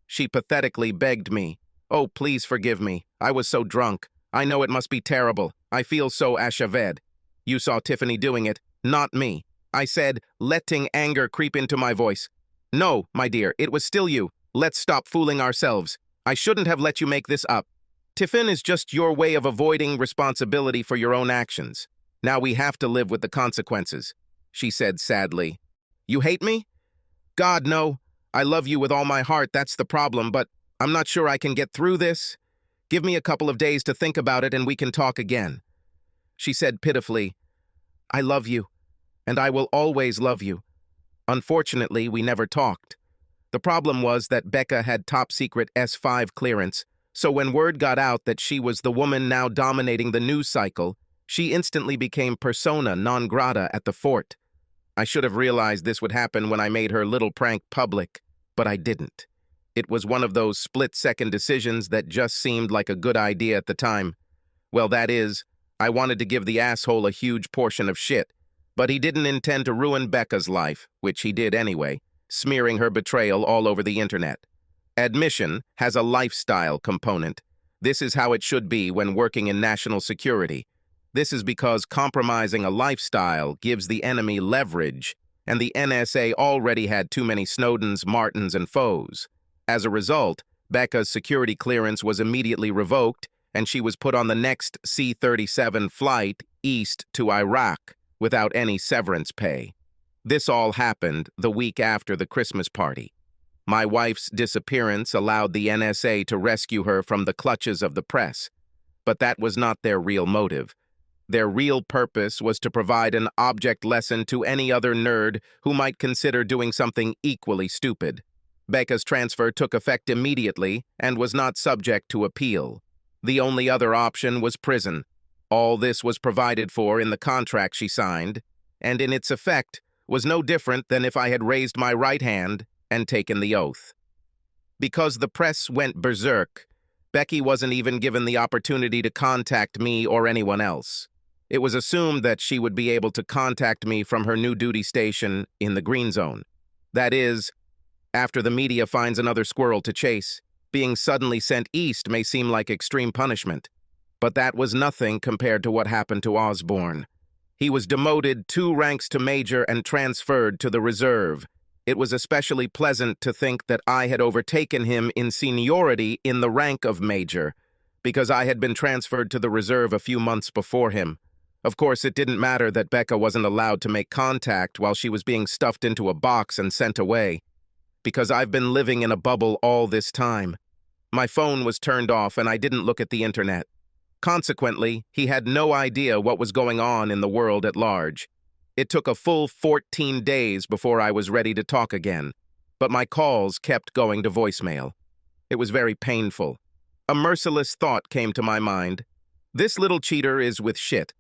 She pathetically begged me. Oh, please forgive me. I was so drunk. I know it must be terrible. I feel so achaved. You saw Tiffany doing it, not me. I said, letting anger creep into my voice. No, my dear, it was still you. Let's stop fooling ourselves. I shouldn't have let you make this up. Tiffin is just your way of avoiding responsibility for your own actions. Now we have to live with the consequences, she said sadly. You hate me? God, no. I love you with all my heart, that's the problem, but I'm not sure I can get through this. Give me a couple of days to think about it and we can talk again. She said pitifully, I love you, and I will always love you. Unfortunately, we never talked. The problem was that Becca had top-secret S5 clearance, so when word got out that she was the woman now dominating the news cycle, she instantly became persona non grata at the fort. I should have realized this would happen when I made her little prank public, but I didn't. It was one of those split-second decisions that just seemed like a good idea at the time. Well, that is, I wanted to give the asshole a huge portion of shit, but he didn't intend to ruin Becca's life, which he did anyway, smearing her betrayal all over the internet. Admission has a lifestyle component. This is how it should be when working in national security. This is because compromising a lifestyle gives the enemy leverage, and the NSA already had too many Snowdens, Martins, and foes. As a result, Becca's security clearance was immediately revoked, and she was put on the next C-37 flight east to Iraq without any severance pay. This all happened the week after the Christmas party. My wife's disappearance allowed the NSA to rescue her from the clutches of the press, but that was not their real motive. Their real purpose was to provide an object lesson to any other nerd who might consider doing something equally stupid. Becca's transfer took effect immediately and was not subject to appeal. The only other option was prison. All this was provided for in the contract she signed, and in its effect was no different than if I had raised my right hand and taken the oath. Because the press went berserk, Becky wasn't even given the opportunity to contact me or anyone else. It was assumed that she would be able to contact me from her new duty station in the Green Zone. That is, after the media finds another squirrel to chase, being suddenly sent east may seem like extreme punishment. But that was nothing compared to what happened to Osborne. He was demoted 2 ranks to major and transferred to the reserve. It was especially pleasant to think that I had overtaken him in seniority in the rank of major, because I had been transferred to the reserve a few months before him. Of course, it didn't matter that Becca wasn't allowed to make contact while she was being stuffed into a box and sent away, because I've been living in a bubble all this time. My phone was turned off and I didn't look at the internet. Consequently, he had no idea what was going on in the world at large. It took a full 14 days before I was ready to talk again, but my calls kept going to voicemail. It was very painful. A merciless thought came to my mind. This little cheater is with shit.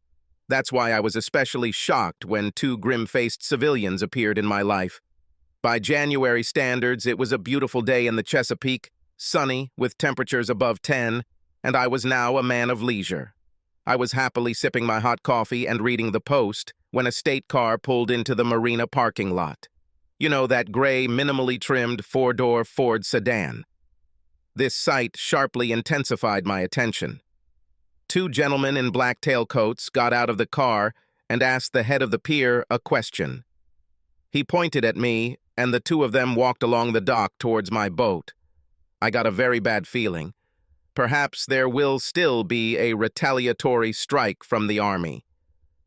That's why I was especially shocked when 2 grim-faced civilians appeared in my life. By January standards, it was a beautiful day in the Chesapeake, sunny, with temperatures above 10, and I was now a man of leisure. I was happily sipping my hot coffee and reading the Post when a state car pulled into the marina parking lot. You know, that gray, minimally trimmed 4-door Ford sedan. This sight sharply intensified my attention. 2 gentlemen in black tailcoats got out of the car and asked the head of the pier a question. He pointed at me, and the 2 of them walked along the dock towards my boat. I got a very bad feeling. Perhaps there will still be a retaliatory strike from the army.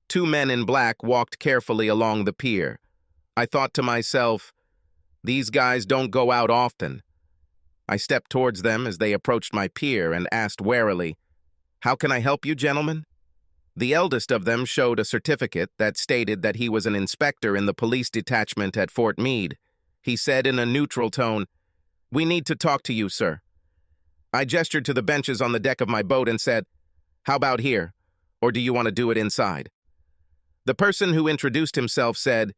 2 men in black walked carefully along the pier. I thought to myself, these guys don't go out often. I stepped towards them as they approached my pier and asked warily, "How can I help you, gentlemen?" The eldest of them showed a certificate that stated that he was an inspector in the police detachment at Fort Meade. He said in a neutral tone, "We need to talk to you, sir." I gestured to the benches on the deck of my boat and said, "How about here? or do you want to do it inside? The person who introduced himself said,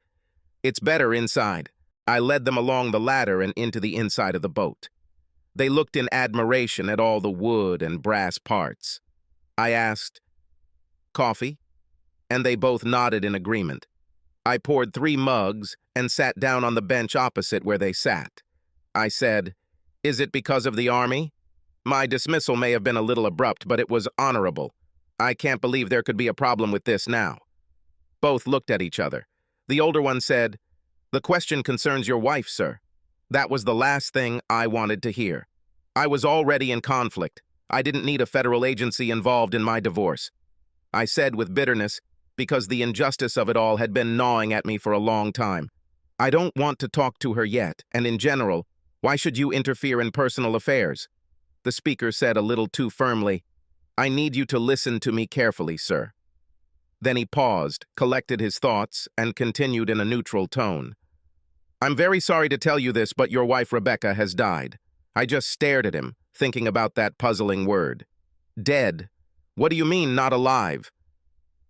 "It's better inside." I led them along the ladder and into the inside of the boat. They looked in admiration at all the wood and brass parts. I asked, "Coffee?" And they both nodded in agreement. I poured 3 mugs and sat down on the bench opposite where they sat. I said, "Is it because of the army?" My dismissal may have been a little abrupt, but it was honorable. I can't believe there could be a problem with this now. Both looked at each other. The older one said, "The question concerns your wife, sir." That was the last thing I wanted to hear. I was already in conflict. I didn't need a federal agency involved in my divorce. I said with bitterness, because the injustice of it all had been gnawing at me for a long time. "I don't want to talk to her yet, and in general, why should you interfere in personal affairs?" The speaker said a little too firmly, "I need you to listen to me carefully, sir." Then he paused, collected his thoughts, and continued in a neutral tone. "I'm very sorry to tell you this, but your wife Rebecca has died." I just stared at him, thinking about that puzzling word. "Dead? What do you mean, not alive?"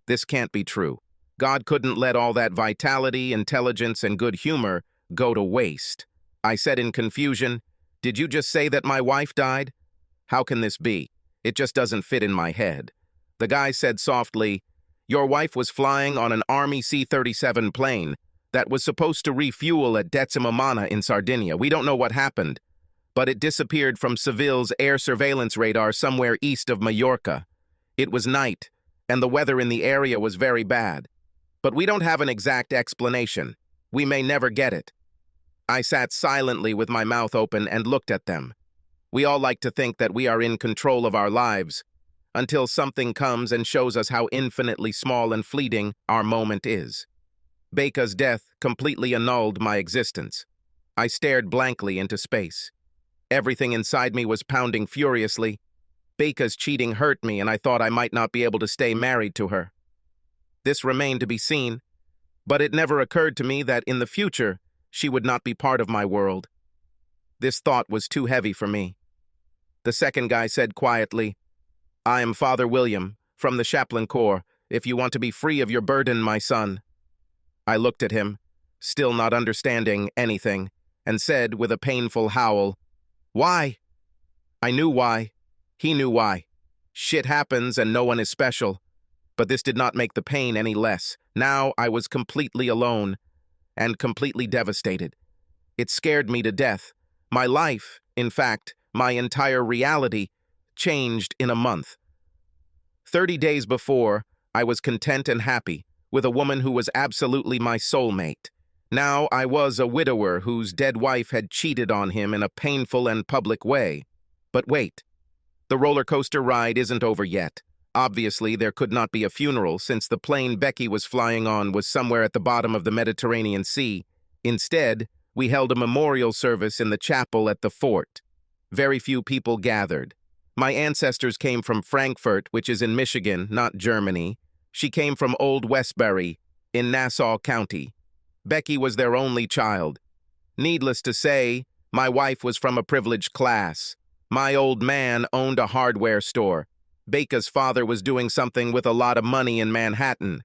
This can't be true. God couldn't let all that vitality, intelligence, and good humor go to waste. I said in confusion, "Did you just say that my wife died? How can this be? It just doesn't fit in my head." The guy said softly, "Your wife was flying on an Army C-37 plane that was supposed to refuel at Decimomana in Sardinia. We don't know what happened, but it disappeared from Seville's air surveillance radar somewhere east of Mallorca. It was night, and the weather in the area was very bad. But we don't have an exact explanation. We may never get it." I sat silently with my mouth open and looked at them. We all like to think that we are in control of our lives, until something comes and shows us how infinitely small and fleeting our moment is. Becca's death completely annulled my existence. I stared blankly into space. Everything inside me was pounding furiously. Becca's cheating hurt me, and I thought I might not be able to stay married to her. This remained to be seen, but it never occurred to me that in the future, she would not be part of my world. This thought was too heavy for me. The second guy said quietly, "I am Father William, from the Chaplain Corps, if you want to be free of your burden, my son." I looked at him, still not understanding anything, and said with a painful howl, "Why?" I knew why. He knew why. Shit happens and no one is special. But this did not make the pain any less. Now I was completely alone and completely devastated. It scared me to death. My life, in fact, my entire reality, changed in a month. 30 days before, I was content and happy with a woman who was absolutely my soulmate. Now I was a widower whose dead wife had cheated on him in a painful and public way. But wait. The roller coaster ride isn't over yet. Obviously, there could not be a funeral since the plane Becky was flying on was somewhere at the bottom of the Mediterranean Sea. Instead, we held a memorial service in the chapel at the fort. Very few people gathered. My ancestors came from Frankfurt, which is in Michigan, not Germany. She came from Old Westbury, in Nassau County. Becky was their only child. Needless to say, my wife was from a privileged class. My old man owned a hardware store. Becca's father was doing something with a lot of money in Manhattan.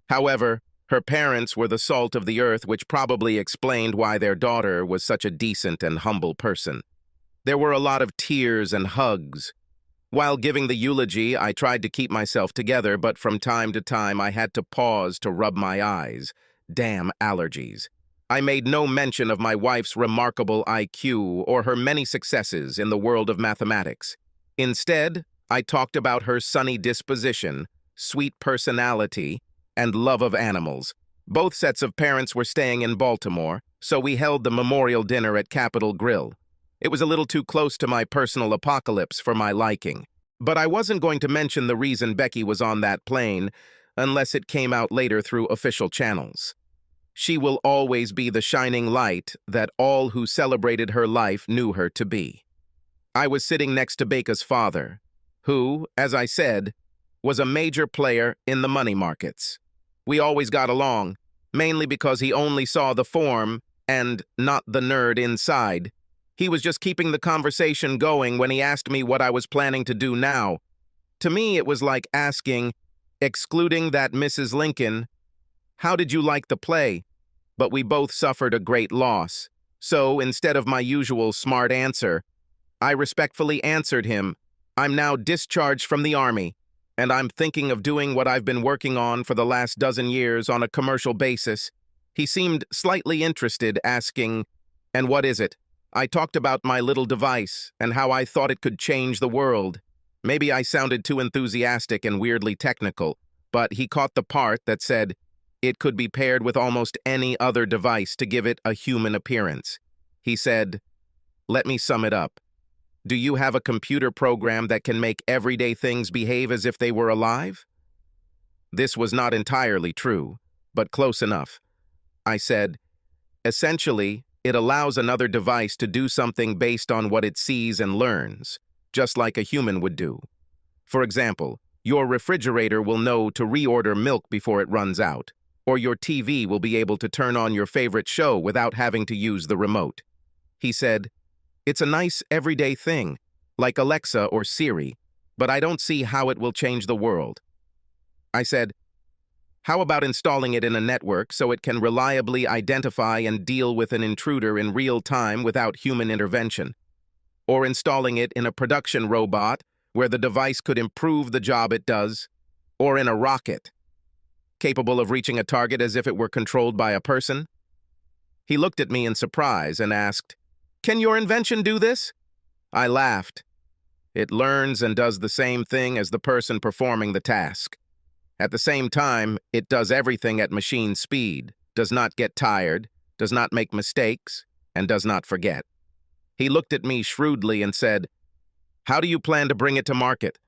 However, her parents were the salt of the earth, which probably explained why their daughter was such a decent and humble person. There were a lot of tears and hugs. While giving the eulogy, I tried to keep myself together, but from time to time I had to pause to rub my eyes. Damn allergies. I made no mention of my wife's remarkable IQ or her many successes in the world of mathematics. Instead, I talked about her sunny disposition, sweet personality, and love of animals. Both sets of parents were staying in Baltimore, so we held the memorial dinner at Capitol Grill. It was a little too close to my personal apocalypse for my liking. But I wasn't going to mention the reason Becky was on that plane unless it came out later through official channels. She will always be the shining light that all who celebrated her life knew her to be. I was sitting next to Becca's father, who, as I said, was a major player in the money markets. We always got along, mainly because he only saw the form and not the nerd inside. He was just keeping the conversation going when he asked me what I was planning to do now. To me, it was like asking, Excluding that Mrs. Lincoln, how did you like the play? But we both suffered a great loss. So, instead of my usual smart answer, I respectfully answered him, I'm now discharged from the Army, and I'm thinking of doing what I've been working on for the last dozen years on a commercial basis. He seemed slightly interested, asking, and what is it? I talked about my little device and how I thought it could change the world. Maybe I sounded too enthusiastic and weirdly technical, but he caught the part that said it could be paired with almost any other device to give it a human appearance. He said, let me sum it up. Do you have a computer program that can make everyday things behave as if they were alive? This was not entirely true, but close enough. I said, essentially, it allows another device to do something based on what it sees and learns, just like a human would do. For example, your refrigerator will know to reorder milk before it runs out, or your TV will be able to turn on your favorite show without having to use the remote. He said, it's a nice everyday thing, like Alexa or Siri, but I don't see how it will change the world. I said, how about installing it in a network so it can reliably identify and deal with an intruder in real time without human intervention? Or installing it in a production robot where the device could improve the job it does? Or in a rocket, capable of reaching a target as if it were controlled by a person? He looked at me in surprise and asked, can your invention do this? I laughed. It learns and does the same thing as the person performing the task. At the same time, it does everything at machine speed, does not get tired, does not make mistakes, and does not forget. He looked at me shrewdly and said, how do you plan to bring it to market?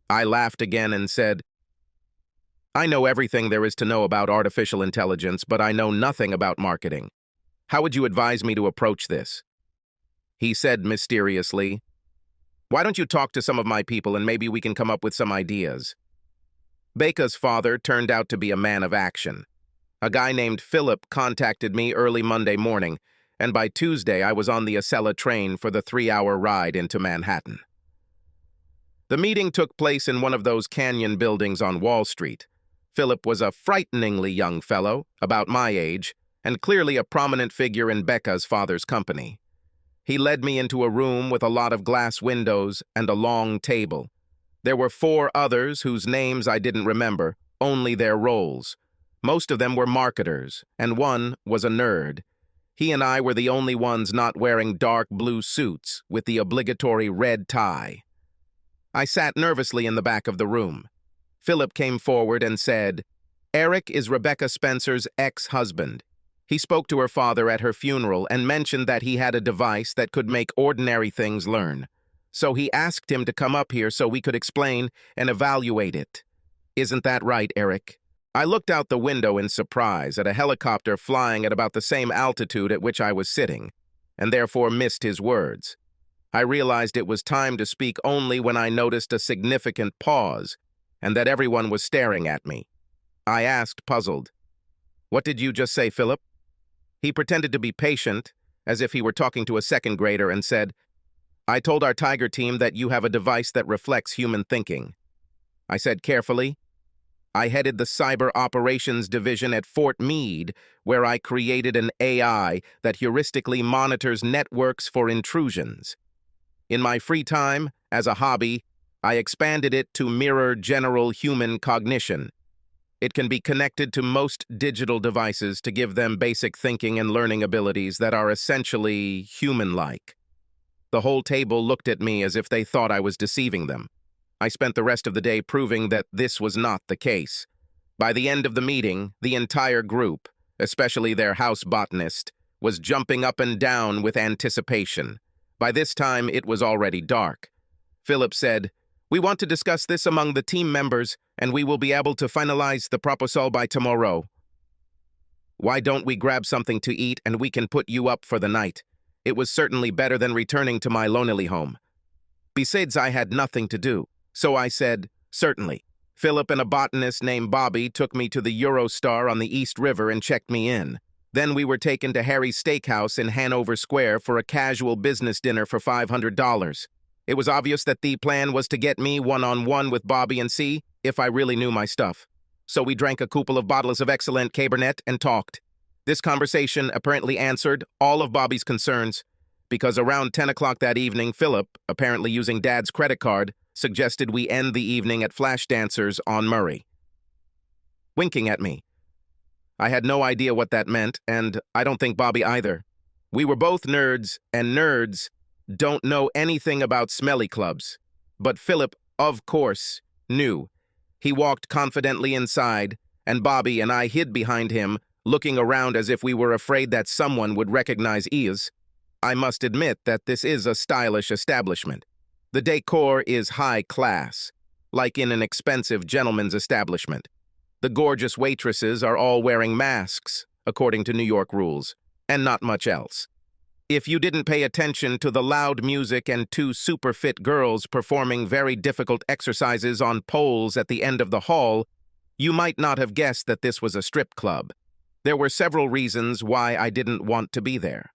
I laughed again and said, I know everything there is to know about artificial intelligence, but I know nothing about marketing. How would you advise me to approach this? He said mysteriously, why don't you talk to some of my people and maybe we can come up with some ideas? Baca's father turned out to be a man of action. A guy named Philip contacted me early Monday morning, and by Tuesday I was on the Acela train for the 3-hour ride into Manhattan. The meeting took place in one of those canyon buildings on Wall Street. Philip was a frighteningly young fellow, about my age, and clearly a prominent figure in Becca's father's company. He led me into a room with a lot of glass windows and a long table. There were 4 others whose names I didn't remember, only their roles. Most of them were marketers, and one was a nerd. He and I were the only ones not wearing dark blue suits with the obligatory red tie. I sat nervously in the back of the room. Philip came forward and said, Eric is Rebecca Spencer's ex-husband. He spoke to her father at her funeral and mentioned that he had a device that could make ordinary things learn. So he asked him to come up here so we could explain and evaluate it. Isn't that right, Eric? I looked out the window in surprise at a helicopter flying at about the same altitude at which I was sitting, and therefore missed his words. I realized it was time to speak only when I noticed a significant pause, and that everyone was staring at me. I asked, puzzled, what did you just say, Philip? He pretended to be patient, as if he were talking to a second grader, and said, I told our Tiger team that you have a device that reflects human thinking. I said carefully, I headed the Cyber Operations Division at Fort Meade, where I created an AI that heuristically monitors networks for intrusions. In my free time, as a hobby, I expanded it to mirror general human cognition. It can be connected to most digital devices to give them basic thinking and learning abilities that are essentially human-like. The whole table looked at me as if they thought I was deceiving them. I spent the rest of the day proving that this was not the case. By the end of the meeting, the entire group, especially their house botanist, was jumping up and down with anticipation. By this time, it was already dark. Philip said, we want to discuss this among the team members, and we will be able to finalize the proposal by tomorrow. Why don't we grab something to eat and we can put you up for the night? It was certainly better than returning to my lonely home. Besides, I had nothing to do, so I said, certainly. Philip and a botanist named Bobby took me to the Eurostar on the East River and checked me in. Then we were taken to Harry's Steakhouse in Hanover Square for a casual business dinner for $500. It was obvious that the plan was to get me one-on-one with Bobby and see if I really knew my stuff. So we drank a couple of bottles of excellent Cabernet and talked. This conversation apparently answered all of Bobby's concerns, because around 10 o'clock that evening, Philip, apparently using Dad's credit card, suggested we end the evening at Flash Dancers on Murray. Winking at me. I had no idea what that meant, and I don't think Bobby either. We were both nerds, and nerds don't know anything about smelly clubs. But Philip, of course, knew. He walked confidently inside, and Bobby and I hid behind him, looking around as if we were afraid that someone would recognize Iaz. I must admit that this is a stylish establishment. The decor is high class, like in an expensive gentleman's establishment. The gorgeous waitresses are all wearing masks, according to New York rules, and not much else. If you didn't pay attention to the loud music and two super fit girls performing very difficult exercises on poles at the end of the hall, you might not have guessed that this was a strip club. There were several reasons why I didn't want to be there.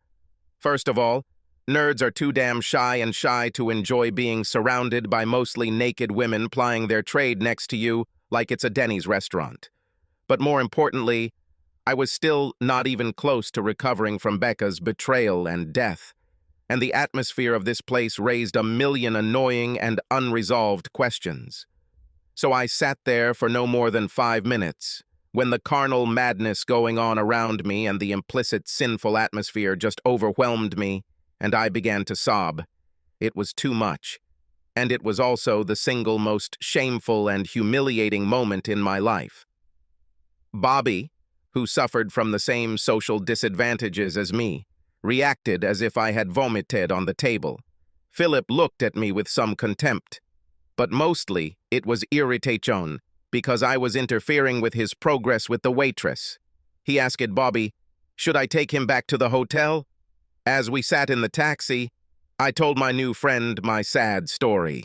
First of all, nerds are too damn shy to enjoy being surrounded by mostly naked women plying their trade next to you like it's a Denny's restaurant. But more importantly, I was still not even close to recovering from Becca's betrayal and death, and the atmosphere of this place raised a million annoying and unresolved questions. So I sat there for no more than 5 minutes, when the carnal madness going on around me and the implicit sinful atmosphere just overwhelmed me, and I began to sob. It was too much, and it was also the single most shameful and humiliating moment in my life. Bobby, who suffered from the same social disadvantages as me, reacted as if I had vomited on the table. Philip looked at me with some contempt, but mostly it was irritation, because I was interfering with his progress with the waitress. He asked Bobby, should I take him back to the hotel? As we sat in the taxi, I told my new friend my sad story.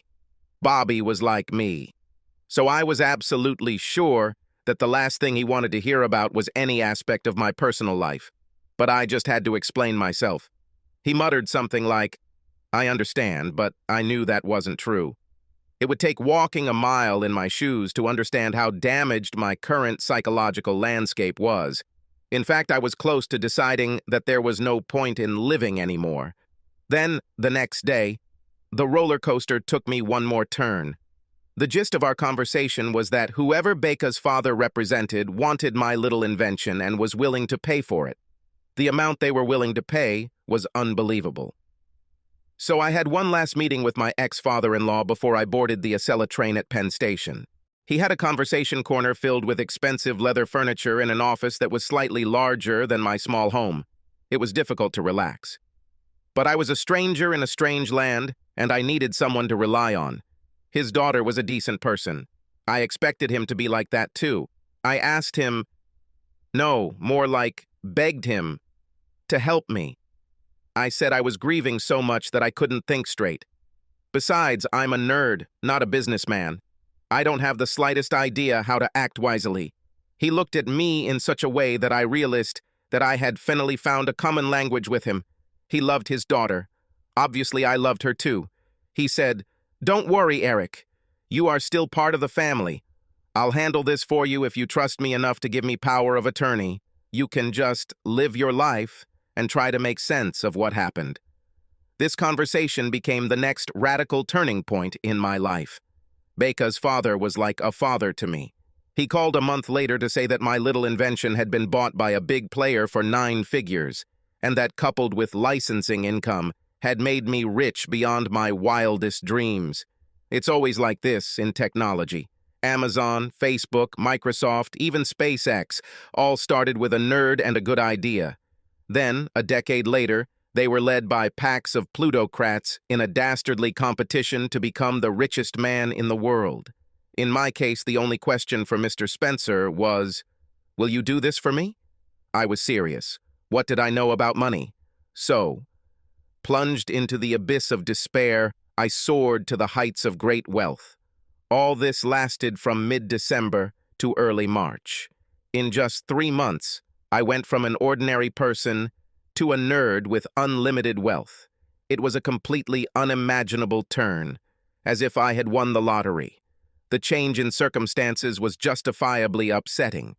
Bobby was like me, so I was absolutely sure that the last thing he wanted to hear about was any aspect of my personal life, but I just had to explain myself. He muttered something like, I understand, but I knew that wasn't true. It would take walking a mile in my shoes to understand how damaged my current psychological landscape was. In fact, I was close to deciding that there was no point in living anymore. Then, the next day, the roller coaster took me one more turn. The gist of our conversation was that whoever Becca's father represented wanted my little invention and was willing to pay for it. The amount they were willing to pay was unbelievable. So I had one last meeting with my ex-father-in-law before I boarded the Acela train at Penn Station. He had a conversation corner filled with expensive leather furniture in an office that was slightly larger than my small home. It was difficult to relax. But I was a stranger in a strange land, and I needed someone to rely on. His daughter was a decent person. I expected him to be like that too. I asked him, no, more like begged him, to help me. I said I was grieving so much that I couldn't think straight. Besides, I'm a nerd, not a businessman. I don't have the slightest idea how to act wisely. He looked at me in such a way that I realized that I had finally found a common language with him. He loved his daughter. Obviously, I loved her too. He said, don't worry, Eric. You are still part of the family. I'll handle this for you if you trust me enough to give me power of attorney. You can just live your life and try to make sense of what happened. This conversation became the next radical turning point in my life. Becca's father was like a father to me. He called a month later to say that my little invention had been bought by a big player for 9 figures, and that coupled with licensing income had made me rich beyond my wildest dreams. It's always like this in technology. Amazon, Facebook, Microsoft, even SpaceX all started with a nerd and a good idea. Then, a decade later, they were led by packs of plutocrats in a dastardly competition to become the richest man in the world. In my case, the only question for Mr. Spencer was, will you do this for me? I was serious. What did I know about money? So, plunged into the abyss of despair, I soared to the heights of great wealth. All this lasted from mid-December to early March. In just 3 months, I went from an ordinary person to a nerd with unlimited wealth. It was a completely unimaginable turn, as if I had won the lottery. The change in circumstances was justifiably upsetting.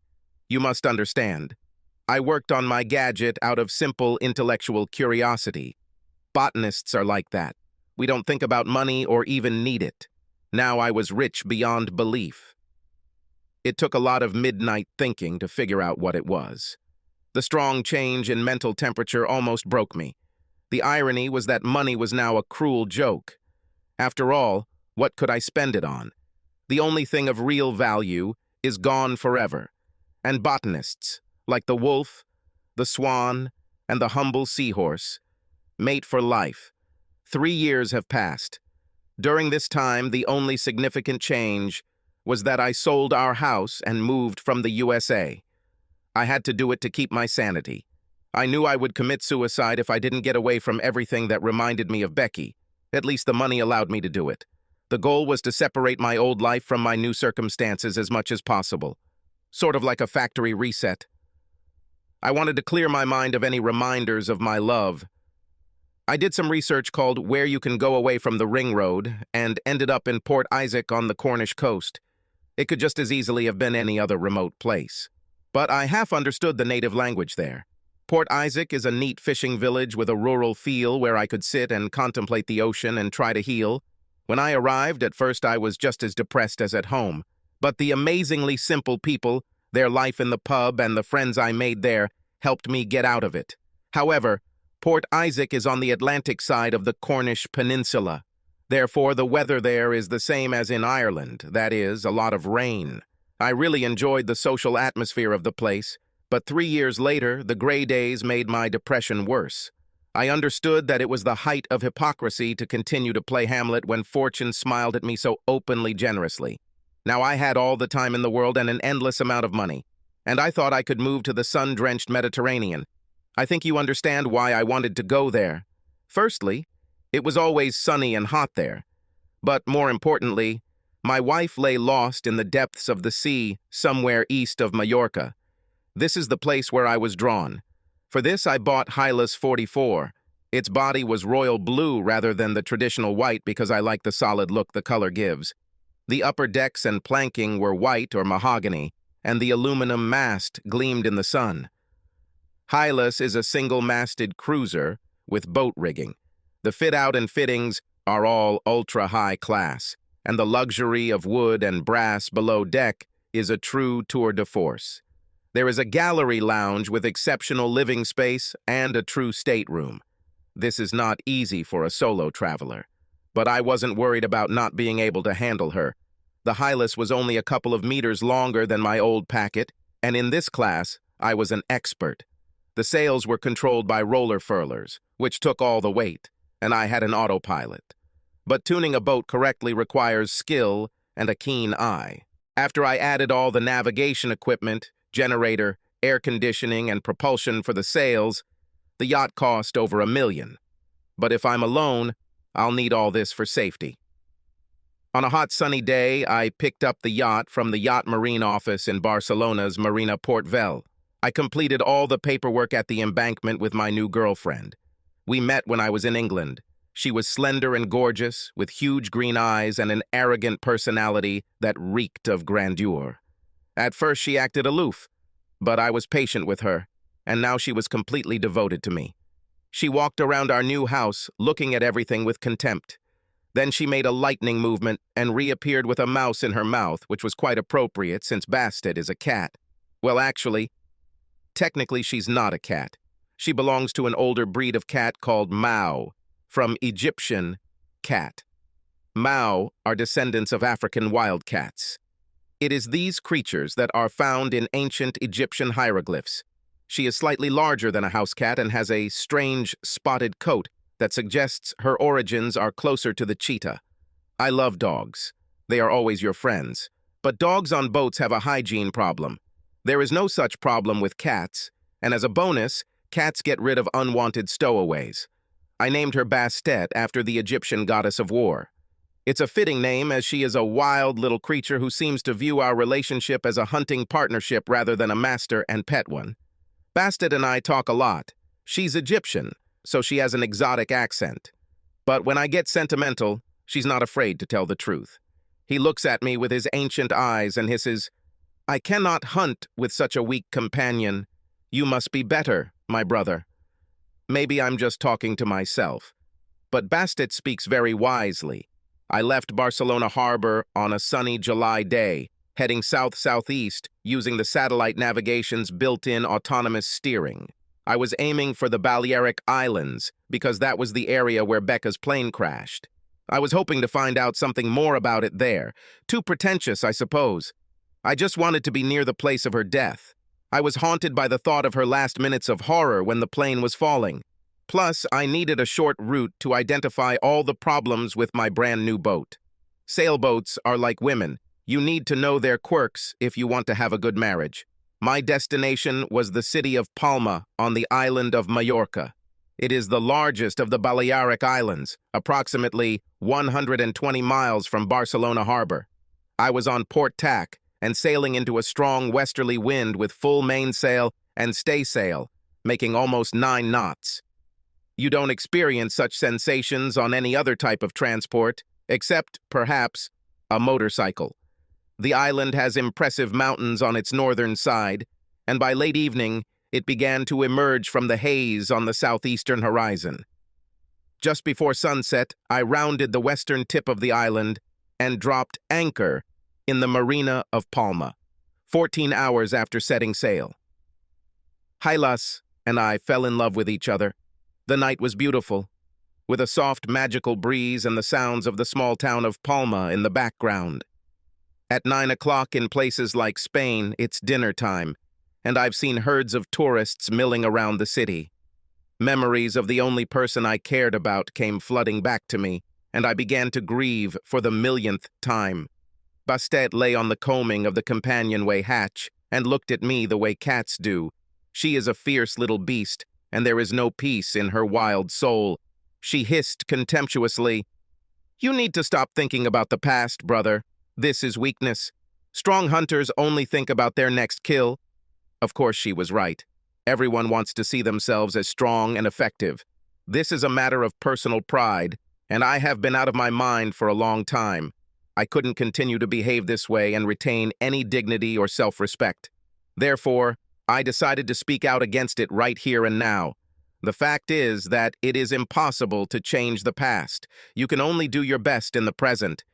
You must understand. I worked on my gadget out of simple intellectual curiosity. Botanists are like that. We don't think about money or even need it. Now I was rich beyond belief. It took a lot of midnight thinking to figure out what it was. The strong change in mental temperature almost broke me. The irony was that money was now a cruel joke. After all, what could I spend it on? The only thing of real value is gone forever. And botanists, like the wolf, the swan, and the humble seahorse, mate for life. 3 years have passed. During this time, the only significant change was that I sold our house and moved from the USA. I had to do it to keep my sanity. I knew I would commit suicide if I didn't get away from everything that reminded me of Becky. At least the money allowed me to do it. The goal was to separate my old life from my new circumstances as much as possible. Sort of like a factory reset. I wanted to clear my mind of any reminders of my love. I did some research called Where You Can Go Away from the Ring Road and ended up in Port Isaac on the Cornish coast. It could just as easily have been any other remote place. But I half understood the native language there. Port Isaac is a neat fishing village with a rural feel where I could sit and contemplate the ocean and try to heal. When I arrived, at first I was just as depressed as at home. But the amazingly simple people, their life in the pub, and the friends I made there helped me get out of it. However, Port Isaac is on the Atlantic side of the Cornish Peninsula. Therefore, the weather there is the same as in Ireland, that is, a lot of rain. I really enjoyed the social atmosphere of the place, but 3 years later, the gray days made my depression worse. I understood that it was the height of hypocrisy to continue to play Hamlet when fortune smiled at me so openly generously. Now I had all the time in the world and an endless amount of money, and I thought I could move to the sun-drenched Mediterranean. I think you understand why I wanted to go there. Firstly, it was always sunny and hot there. But more importantly, my wife lay lost in the depths of the sea somewhere east of Mallorca. This is the place where I was drawn. For this, I bought Hylas 44. Its body was royal blue rather than the traditional white because I like the solid look the color gives. The upper decks and planking were white or mahogany, and the aluminum mast gleamed in the sun. Hylas is a single-masted cruiser with boat rigging. The fit-out and fittings are all ultra-high class, and the luxury of wood and brass below deck is a true tour de force. There is a gallery lounge with exceptional living space and a true stateroom. This is not easy for a solo traveler, but I wasn't worried about not being able to handle her. The Hylas was only a couple of meters longer than my old packet, and in this class, I was an expert. The sails were controlled by roller furlers, which took all the weight, and I had an autopilot. But tuning a boat correctly requires skill and a keen eye. After I added all the navigation equipment, generator, air conditioning, and propulsion for the sails, the yacht cost over $1 million. But if I'm alone, I'll need all this for safety. On a hot sunny day, I picked up the yacht from the Yacht Marine office in Barcelona's Marina Port Vell. I completed all the paperwork at the embankment with my new girlfriend. We met when I was in England. She was slender and gorgeous, with huge green eyes and an arrogant personality that reeked of grandeur. At first she acted aloof, but I was patient with her, and now she was completely devoted to me. She walked around our new house, looking at everything with contempt. Then she made a lightning movement and reappeared with a mouse in her mouth, which was quite appropriate since Bastet is a cat. Well, actually, technically she's not a cat. She belongs to an older breed of cat called Mao, from Egyptian cat. Mao are descendants of African wildcats. It is these creatures that are found in ancient Egyptian hieroglyphs. She is slightly larger than a house cat and has a strange spotted coat that suggests her origins are closer to the cheetah. I love dogs. They are always your friends. But dogs on boats have a hygiene problem. There is no such problem with cats, and as a bonus, cats get rid of unwanted stowaways. I named her Bastet after the Egyptian goddess of war. It's a fitting name as she is a wild little creature who seems to view our relationship as a hunting partnership rather than a master and pet one. Bastet and I talk a lot. She's Egyptian, so she has an exotic accent. But when I get sentimental, she's not afraid to tell the truth. He looks at me with his ancient eyes and hisses, "I cannot hunt with such a weak companion. You must be better, my brother." Maybe I'm just talking to myself. But Bastet speaks very wisely. I left Barcelona harbor on a sunny July day, heading south-southeast using the satellite navigation's built-in autonomous steering. I was aiming for the Balearic Islands because that was the area where Becca's plane crashed. I was hoping to find out something more about it there. Too pretentious, I suppose. I just wanted to be near the place of her death. I was haunted by the thought of her last minutes of horror when the plane was falling. Plus, I needed a short route to identify all the problems with my brand new boat. Sailboats are like women. You need to know their quirks if you want to have a good marriage. My destination was the city of Palma on the island of Mallorca. It is the largest of the Balearic Islands, approximately 120 miles from Barcelona harbor. I was on port tack and sailing into a strong westerly wind with full mainsail and staysail, making almost 9 knots. You don't experience such sensations on any other type of transport, except, perhaps, a motorcycle. The island has impressive mountains on its northern side, and by late evening, it began to emerge from the haze on the southeastern horizon. Just before sunset, I rounded the western tip of the island and dropped anchor in the marina of Palma, 14 hours after setting sail. Hylas and I fell in love with each other. The night was beautiful, with a soft, magical breeze and the sounds of the small town of Palma in the background. At 9 o'clock in places like Spain, it's dinner time, and I've seen herds of tourists milling around the city. Memories of the only person I cared about came flooding back to me, and I began to grieve for the millionth time. Bastet lay on the combing of the companionway hatch and looked at me the way cats do. She is a fierce little beast, and there is no peace in her wild soul. She hissed contemptuously, "You need to stop thinking about the past, brother. This is weakness. Strong hunters only think about their next kill." Of course she was right. Everyone wants to see themselves as strong and effective. This is a matter of personal pride, and I have been out of my mind for a long time. I couldn't continue to behave this way and retain any dignity or self-respect. Therefore, I decided to speak out against it right here and now. The fact is that it is impossible to change the past. You can only do your best in the present.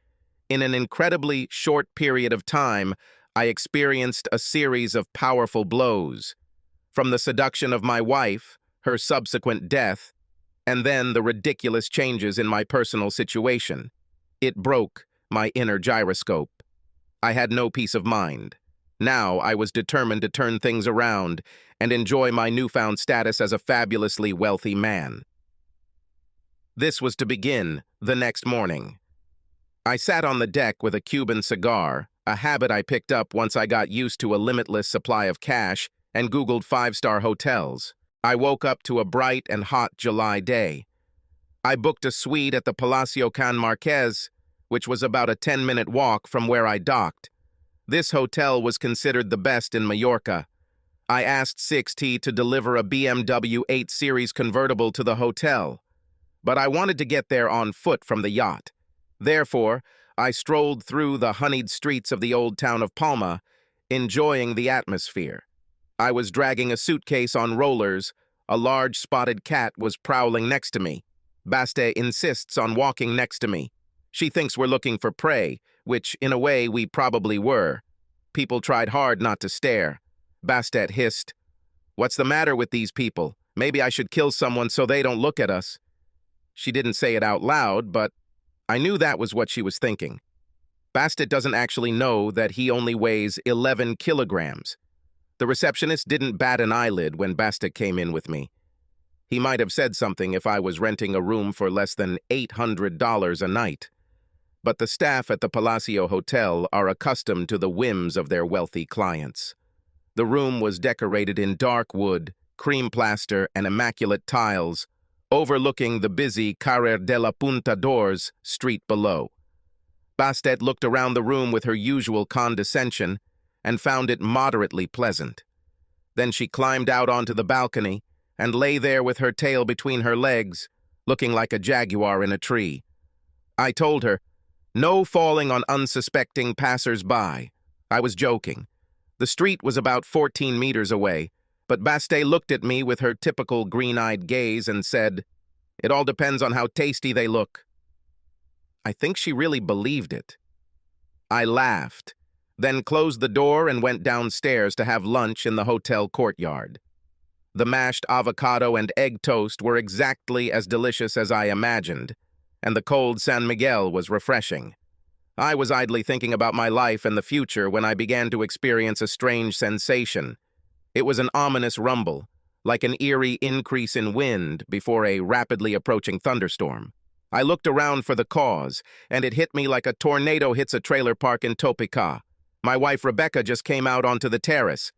In an incredibly short period of time, I experienced a series of powerful blows. From the seduction of my wife, her subsequent death, and then the ridiculous changes in my personal situation. It broke my inner gyroscope. I had no peace of mind. Now I was determined to turn things around and enjoy my newfound status as a fabulously wealthy man. This was to begin the next morning. I sat on the deck with a Cuban cigar, a habit I picked up once I got used to a limitless supply of cash, and Googled 5-star hotels. I woke up to a bright and hot July day. I booked a suite at the Palacio Can Marquez, which was about a 10-minute walk from where I docked. This hotel was considered the best in Mallorca. I asked 6T to deliver a BMW 8 Series convertible to the hotel, but I wanted to get there on foot from the yacht. Therefore, I strolled through the honeyed streets of the old town of Palma, enjoying the atmosphere. I was dragging a suitcase on rollers. A large spotted cat was prowling next to me. Bastet insists on walking next to me. She thinks we're looking for prey, which, in a way, we probably were. People tried hard not to stare. Bastet hissed, "What's the matter with these people? Maybe I should kill someone so they don't look at us." She didn't say it out loud, but I knew that was what she was thinking. Bastet doesn't actually know that he only weighs 11 kilograms. The receptionist didn't bat an eyelid when Bastet came in with me. He might have said something if I was renting a room for less than $800 a night. But the staff at the Palacio Hotel are accustomed to the whims of their wealthy clients. The room was decorated in dark wood, cream plaster, and immaculate tiles, overlooking the busy Carrer de la Punta d'Ors street below. Bastet looked around the room with her usual condescension and found it moderately pleasant. Then she climbed out onto the balcony and lay there with her tail between her legs, looking like a jaguar in a tree. I told her, No falling on unsuspecting passers-by. I was joking. The street was about 14 meters away, but Bastille looked at me with her typical green-eyed gaze and said, "It all depends on how tasty they look." I think she really believed it. I laughed, then closed the door and went downstairs to have lunch in the hotel courtyard. The mashed avocado and egg toast were exactly as delicious as I imagined, and the cold San Miguel was refreshing. I was idly thinking about my life and the future when I began to experience a strange sensation. It was an ominous rumble, like an eerie increase in wind before a rapidly approaching thunderstorm. I looked around for the cause, and it hit me like a tornado hits a trailer park in Topeka. My wife Rebecca just came out onto the terrace.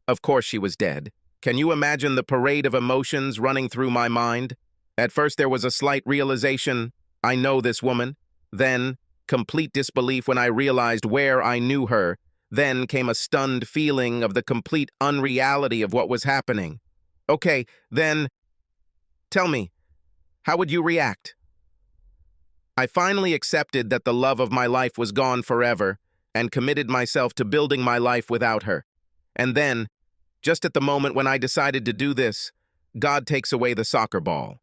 Of course she was dead. Can you imagine the parade of emotions running through my mind? At first there was a slight realization, I know this woman. Then, complete disbelief when I realized where I knew her. Then came a stunned feeling of the complete unreality of what was happening. Okay, then, tell me, how would you react? I finally accepted that the love of my life was gone forever and committed myself to building my life without her. And then, just at the moment when I decided to do this, God takes away the soccer ball.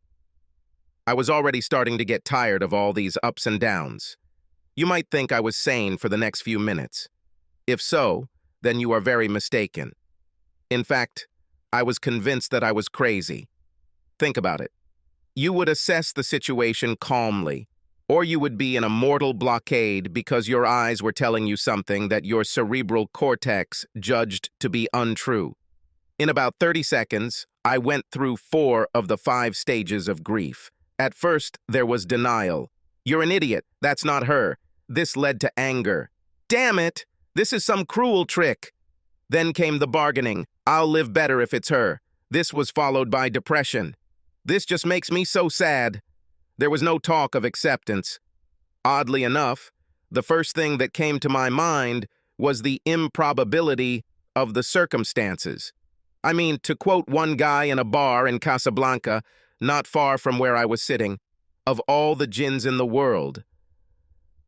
I was already starting to get tired of all these ups and downs. You might think I was sane for the next few minutes. If so, then you are very mistaken. In fact, I was convinced that I was crazy. Think about it. You would assess the situation calmly, or you would be in a mortal blockade because your eyes were telling you something that your cerebral cortex judged to be untrue. In about 30 seconds, I went through 4 of the 5 stages of grief. At first, there was denial. You're an idiot. That's not her. This led to anger. Damn it! This is some cruel trick. Then came the bargaining. I'll live better if it's her. This was followed by depression. This just makes me so sad. There was no talk of acceptance. Oddly enough, the first thing that came to my mind was the improbability of the circumstances. I mean, to quote one guy in a bar in Casablanca, not far from where I was sitting, of all the gins in the world.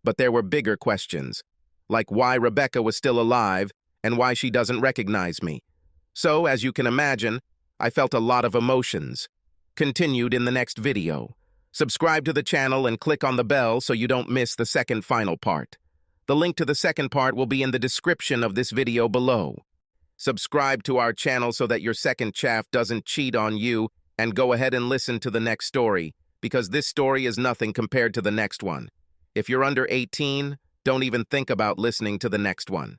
But there were bigger questions, like why Rebecca was still alive and why she doesn't recognize me. So, as you can imagine, I felt a lot of emotions. Continued in the next video. Subscribe to the channel and click on the bell so you don't miss the second final part. The link to the second part will be in the description of this video below. Subscribe to our channel so that your second chaff doesn't cheat on you, and go ahead and listen to the next story, because this story is nothing compared to the next one. If you're under 18, don't even think about listening to the next one.